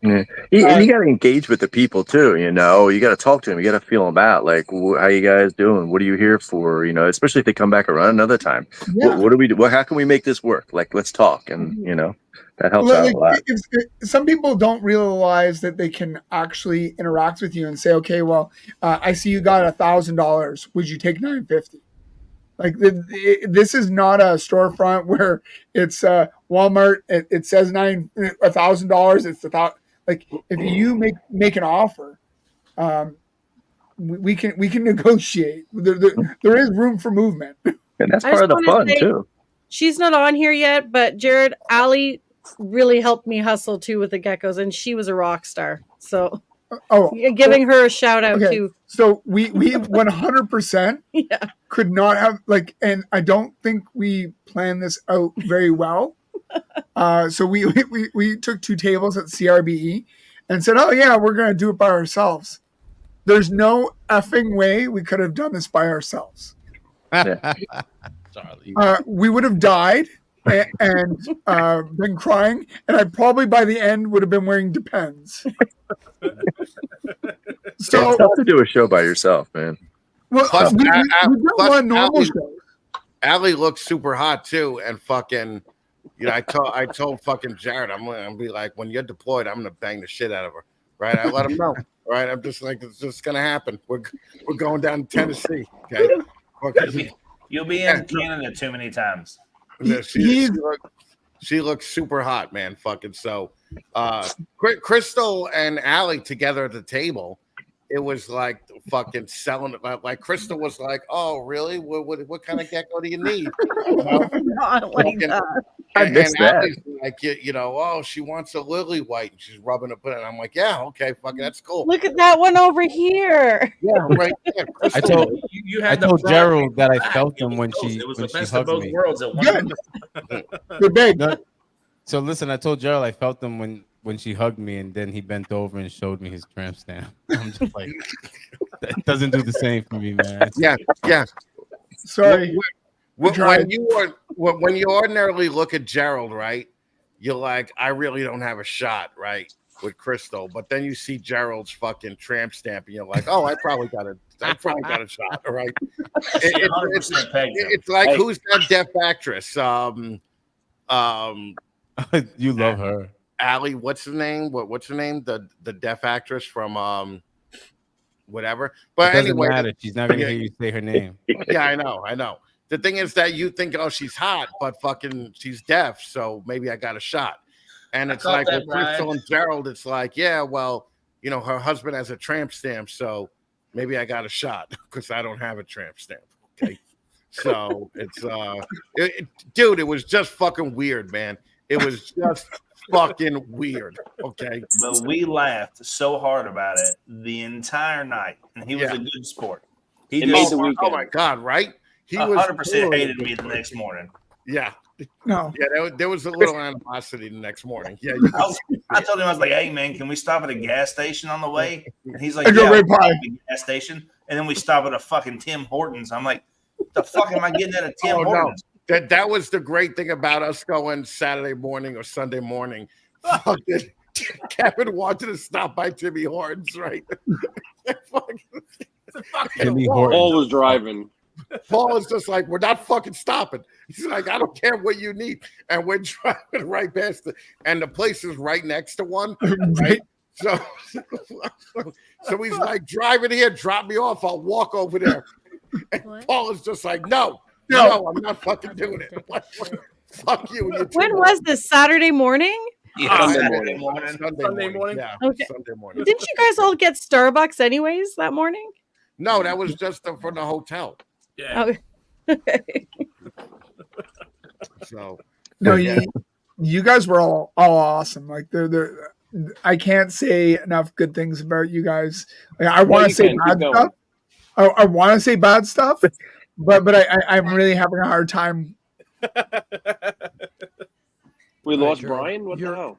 [SPEAKER 12] Yeah. And you got to engage with the people too. You know, you got to talk to them. You got to feel them out. Like, how you guys doing? What are you here for? You know, especially if they come back around another time.
[SPEAKER 9] Yeah.
[SPEAKER 12] What do we do? Well, how can we make this work? Like, let's talk. And you know, that helps out
[SPEAKER 9] Like,
[SPEAKER 12] a lot.
[SPEAKER 9] some people don't realize that they can actually interact with you and say, okay, well, I see you got $1,000. Would you take $950? Like this is not a storefront where it's Walmart. It says $1,000. It's like if you make an offer, we can negotiate. There is room for movement,
[SPEAKER 12] and that's
[SPEAKER 10] I
[SPEAKER 12] part of
[SPEAKER 10] just
[SPEAKER 12] the
[SPEAKER 10] wanna
[SPEAKER 12] fun
[SPEAKER 10] say-
[SPEAKER 12] too.
[SPEAKER 10] She's not on here yet, but Jared, Allie really helped me hustle too with the geckos, and she was a rock star. So, giving her a shout out
[SPEAKER 9] okay.
[SPEAKER 10] too.
[SPEAKER 9] So we 100%
[SPEAKER 10] Yeah.
[SPEAKER 9] could not have and I don't think we planned this out very well. So we took 2 tables at CRBE and said, oh yeah, we're gonna do it by ourselves. There's no effing way we could have done this by ourselves.
[SPEAKER 11] Charlie.
[SPEAKER 9] We would have died and been crying, and I probably by the end would have been wearing Depends. So
[SPEAKER 12] It's tough to do a show by yourself, man.
[SPEAKER 9] well,
[SPEAKER 1] Plus,
[SPEAKER 9] we
[SPEAKER 1] plus
[SPEAKER 9] don't want normal
[SPEAKER 1] Allie-
[SPEAKER 9] shows.
[SPEAKER 1] Allie looks super hot too, and fucking, you know, I told fucking Jared, I'm gonna be like, when you're deployed, I'm gonna bang the shit out of her, right? I let him know, right? I'm just like, it's just gonna happen. We're going down to Tennessee, okay?
[SPEAKER 7] You'll be in Canada too many times.
[SPEAKER 1] Yeah, she looks super hot, man. Fucking so, Crystal and Allie together at the table. It was like fucking selling it. Like Crystal was like, "Oh, really? What kind of gecko do you need?" You know?
[SPEAKER 10] Not like
[SPEAKER 1] Fucking-
[SPEAKER 10] that.
[SPEAKER 1] And
[SPEAKER 12] missed that.
[SPEAKER 1] Allie's like, you know, oh, she wants a lily white, and she's rubbing it. And I'm like, yeah, okay, fucking, that's cool.
[SPEAKER 10] Look at that one over here.
[SPEAKER 1] Yeah, right there.
[SPEAKER 11] I
[SPEAKER 1] Crystal.
[SPEAKER 11] told
[SPEAKER 7] You
[SPEAKER 11] I
[SPEAKER 7] had the
[SPEAKER 11] told
[SPEAKER 7] front
[SPEAKER 11] Gerald
[SPEAKER 7] and
[SPEAKER 11] that I
[SPEAKER 7] back.
[SPEAKER 11] felt
[SPEAKER 7] It
[SPEAKER 11] them when
[SPEAKER 7] was
[SPEAKER 11] she
[SPEAKER 7] It was
[SPEAKER 11] when
[SPEAKER 7] the
[SPEAKER 11] she
[SPEAKER 7] best of
[SPEAKER 11] hugged
[SPEAKER 7] both
[SPEAKER 11] me.
[SPEAKER 7] worlds at one
[SPEAKER 9] Good.
[SPEAKER 7] time.
[SPEAKER 9] They're big.
[SPEAKER 11] No, so listen, I told Gerald I felt them when she hugged me, and then he bent over and showed me his tramp stamp. I'm just like, that doesn't do the same for me, man.
[SPEAKER 1] Yeah.
[SPEAKER 9] Sorry.
[SPEAKER 1] When
[SPEAKER 9] tried.
[SPEAKER 1] when you ordinarily look at Gerald, right, you're like, I really don't have a shot, right, with Crystal. But then you see Gerald's fucking tramp stamp, and you're like, oh, I probably got a shot, all right.
[SPEAKER 7] 100% pegged him.
[SPEAKER 1] It's like,
[SPEAKER 2] Hey.
[SPEAKER 1] who's that deaf actress?
[SPEAKER 11] You love her.
[SPEAKER 1] Allie, what's her name? What's her name? The deaf actress from whatever.
[SPEAKER 11] It
[SPEAKER 1] But
[SPEAKER 11] doesn't
[SPEAKER 1] anyway,
[SPEAKER 11] matter. She's not gonna
[SPEAKER 1] Yeah.
[SPEAKER 11] hear you say her name.
[SPEAKER 1] yeah, I know. the thing is that you think, oh, she's hot, but fucking she's deaf, so maybe I got a shot. And it's like with Crystal and Gerald, it's like, yeah, well, you know, her husband has a tramp stamp, so maybe I got a shot because I don't have a tramp stamp. Okay. So it's dude, it was just fucking weird, man. It was just fucking weird. Okay.
[SPEAKER 7] But we laughed so hard about it the entire night, and he was a good sport. He
[SPEAKER 2] made the weekend.
[SPEAKER 1] Oh my god, right? He
[SPEAKER 7] 100% hated me the next morning.
[SPEAKER 1] Yeah.
[SPEAKER 9] No.
[SPEAKER 1] Yeah, there was a little animosity the next morning. Yeah.
[SPEAKER 7] I told him, I was like, hey, man, can we stop at a gas station on the way? And he's like,
[SPEAKER 9] I go
[SPEAKER 7] yeah,
[SPEAKER 9] right
[SPEAKER 7] we'll
[SPEAKER 9] by.
[SPEAKER 7] stop at a gas station. And then we stop at a fucking Tim Hortons. I'm like, what the fuck am I getting at a Tim Hortons?
[SPEAKER 1] No. That was the great thing about us going Saturday morning or Sunday morning. Fucking Kevin wanted to stop by Timmy Hortons, right?
[SPEAKER 11] Timmy Hortons.
[SPEAKER 2] Paul was driving.
[SPEAKER 1] Paul is just like, we're not fucking stopping. He's like, I don't care what you need. And we're driving right past it. And the place is right next to one. Right? So he's like, driving here, drop me off. I'll walk over there. And Paul is just like, no, I'm not fucking doing it. Fuck you.
[SPEAKER 10] When was this? Saturday morning?
[SPEAKER 1] Yeah,
[SPEAKER 2] Sunday morning.
[SPEAKER 1] Sunday morning. Yeah,
[SPEAKER 10] Okay.
[SPEAKER 1] Sunday morning.
[SPEAKER 10] Didn't you guys all get Starbucks anyways that morning?
[SPEAKER 1] No, that was just from the hotel.
[SPEAKER 4] Yeah.
[SPEAKER 10] Oh, okay.
[SPEAKER 1] So
[SPEAKER 9] No, you guys were all awesome. Like they're I can't say enough good things about you guys. Like, I want to say bad stuff. I want to say bad stuff, but I'm really having a hard time.
[SPEAKER 2] We lost Brian? What the hell?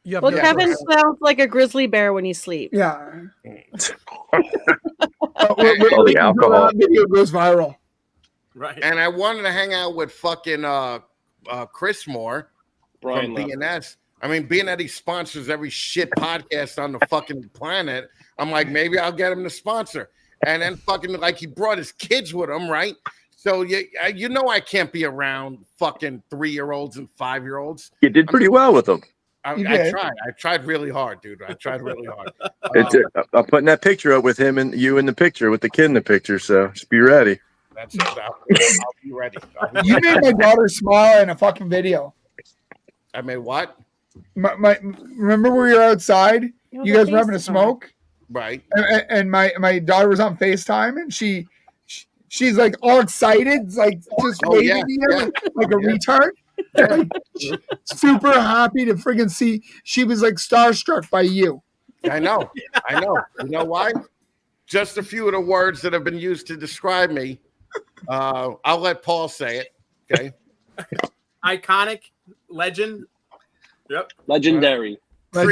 [SPEAKER 10] Well, Kevin sounds like a grizzly bear when he sleeps.
[SPEAKER 9] Yeah.
[SPEAKER 12] The alcohol
[SPEAKER 9] video goes viral.
[SPEAKER 4] Right.
[SPEAKER 1] And I wanted to hang out with fucking Chris Moore
[SPEAKER 2] Brian
[SPEAKER 1] from BNS. I mean, being that he sponsors every shit podcast on the fucking planet, I'm like, maybe I'll get him to sponsor. And then fucking like he brought his kids with him, right? So you know I can't be around fucking 3-year-olds and 5-year-olds.
[SPEAKER 12] You did pretty well with them.
[SPEAKER 1] I tried. I tried really hard, dude. I tried really hard.
[SPEAKER 12] I'm putting that picture up with him and you in the picture, with the kid in the picture. So just be ready.
[SPEAKER 1] That's it. I'll be ready.
[SPEAKER 9] You made my daughter smile in a fucking video.
[SPEAKER 1] I made what?
[SPEAKER 9] Remember we were outside? You guys were having a smoke?
[SPEAKER 1] Right.
[SPEAKER 9] And my daughter was on FaceTime and she's like all excited, like just waving like a retard. Like, super happy to friggin' see. She was like starstruck by you.
[SPEAKER 1] I know. You know why? Just a few of the words that have been used to describe me. I'll let Paul say it. Okay.
[SPEAKER 4] Iconic, legend. Yep.
[SPEAKER 2] Legendary.
[SPEAKER 1] All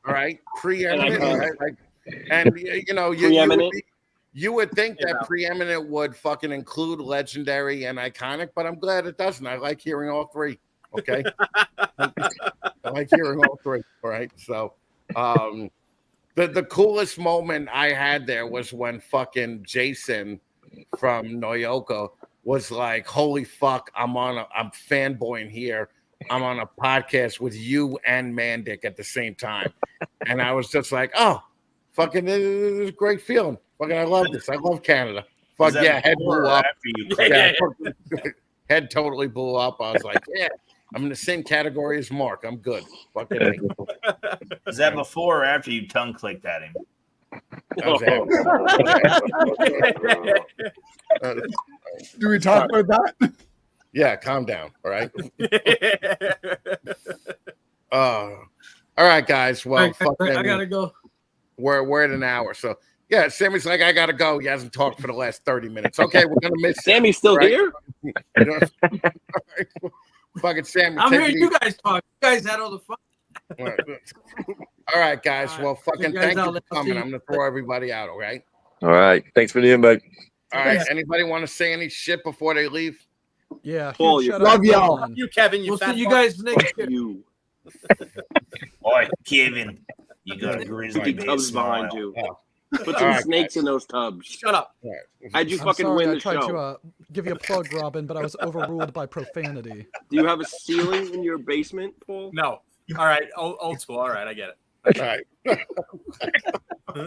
[SPEAKER 1] right. Preeminent. Right? Like, and you know, you would think that preeminent would fucking include legendary and iconic, but I'm glad it doesn't. I like hearing all three. Okay. I like hearing all three. All right. So the coolest moment I had there was when fucking Jason from Noyoka was like, holy fuck, I'm fanboying here. I'm on a podcast with you and Mandic at the same time. And I was just like, oh, fucking, this is a great feeling. Fucking, I love this. I love Canada. Fuck yeah, head blew up. Head totally blew up. I was like, yeah, I'm in the same category as Mark. I'm good. Fucking.
[SPEAKER 7] Is that before or after you tongue clicked at him?
[SPEAKER 9] Do we talk about that?
[SPEAKER 1] Yeah, calm down. All right. All right, guys. Well,
[SPEAKER 8] I gotta go.
[SPEAKER 1] We're at an hour, so yeah. Sammy's like, I gotta go. He hasn't talked for the last 30 minutes. Okay, we're gonna miss.
[SPEAKER 2] Sammy's still here.
[SPEAKER 1] Fucking Sammy.
[SPEAKER 8] I'm hearing you guys talk. You guys had all the fun.
[SPEAKER 1] All right, guys. Well, fucking thank you for coming. I'm gonna throw everybody out. All right.
[SPEAKER 12] All right. Thanks for the invite.
[SPEAKER 1] All right. Anybody want to say any shit before they leave?
[SPEAKER 6] Yeah.
[SPEAKER 2] Paul,
[SPEAKER 9] love y'all.
[SPEAKER 4] You, Kevin.
[SPEAKER 8] We'll see you guys next year.
[SPEAKER 2] You.
[SPEAKER 7] Boy, Kevin, you got a grizzly bear
[SPEAKER 2] Tubs
[SPEAKER 7] smile.
[SPEAKER 2] behind you. Put some snakes in those tubs.
[SPEAKER 4] Shut up.
[SPEAKER 2] How'd you
[SPEAKER 6] I'm
[SPEAKER 2] fucking
[SPEAKER 6] sorry,
[SPEAKER 2] win
[SPEAKER 6] I
[SPEAKER 2] the
[SPEAKER 6] tried
[SPEAKER 2] show?
[SPEAKER 6] to give you a plug, Robin, but I was overruled by profanity.
[SPEAKER 2] Do you have a ceiling in your basement, Paul?
[SPEAKER 4] No. All right. Old school. All right. I get it.
[SPEAKER 1] All right. All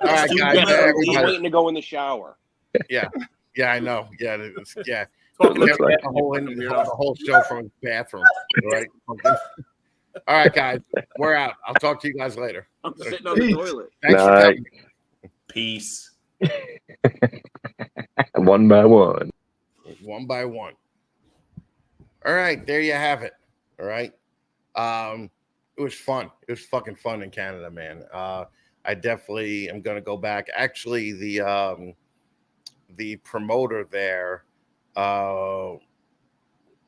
[SPEAKER 1] right, guys.
[SPEAKER 2] He's waiting to go in the shower.
[SPEAKER 1] Yeah. Yeah, I know. Yeah, yeah.
[SPEAKER 12] Talking
[SPEAKER 1] The
[SPEAKER 12] about
[SPEAKER 1] whole show from his bathroom, right? All right, guys, we're out. I'll talk to you guys later.
[SPEAKER 2] I'm sitting on the toilet.
[SPEAKER 1] Thanks for coming.
[SPEAKER 7] Peace.
[SPEAKER 12] One by one.
[SPEAKER 1] One by one. All right, there you have it. All right. It was fun. It was fucking fun in Canada, man. I definitely am gonna go back. Actually, the promoter there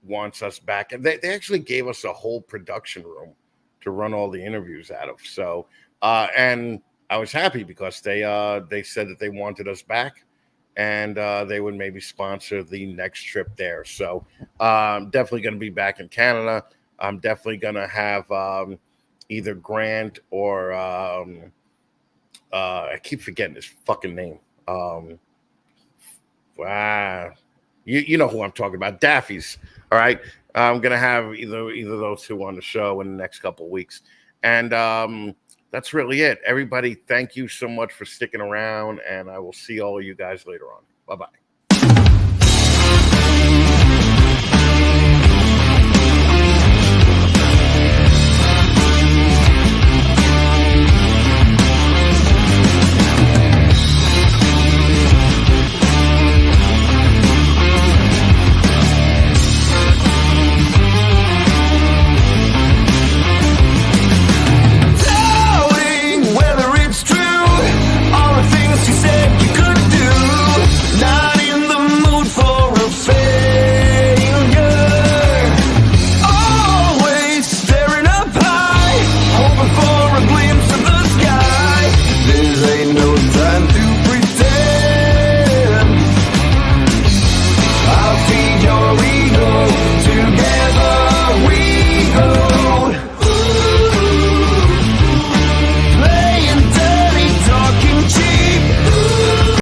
[SPEAKER 1] wants us back, and they actually gave us a whole production room to run all the interviews out of. So and I was happy because they said that they wanted us back, and they would maybe sponsor the next trip there. So I'm definitely going to be back in Canada. I'm definitely going to have either Grant or I keep forgetting his fucking name. Wow. You know who I'm talking about, Daffy's. All right. I'm going to have either those two on the show in the next couple of weeks. And that's really it. Everybody, thank you so much for sticking around, and I will see all of you guys later on. Bye-bye.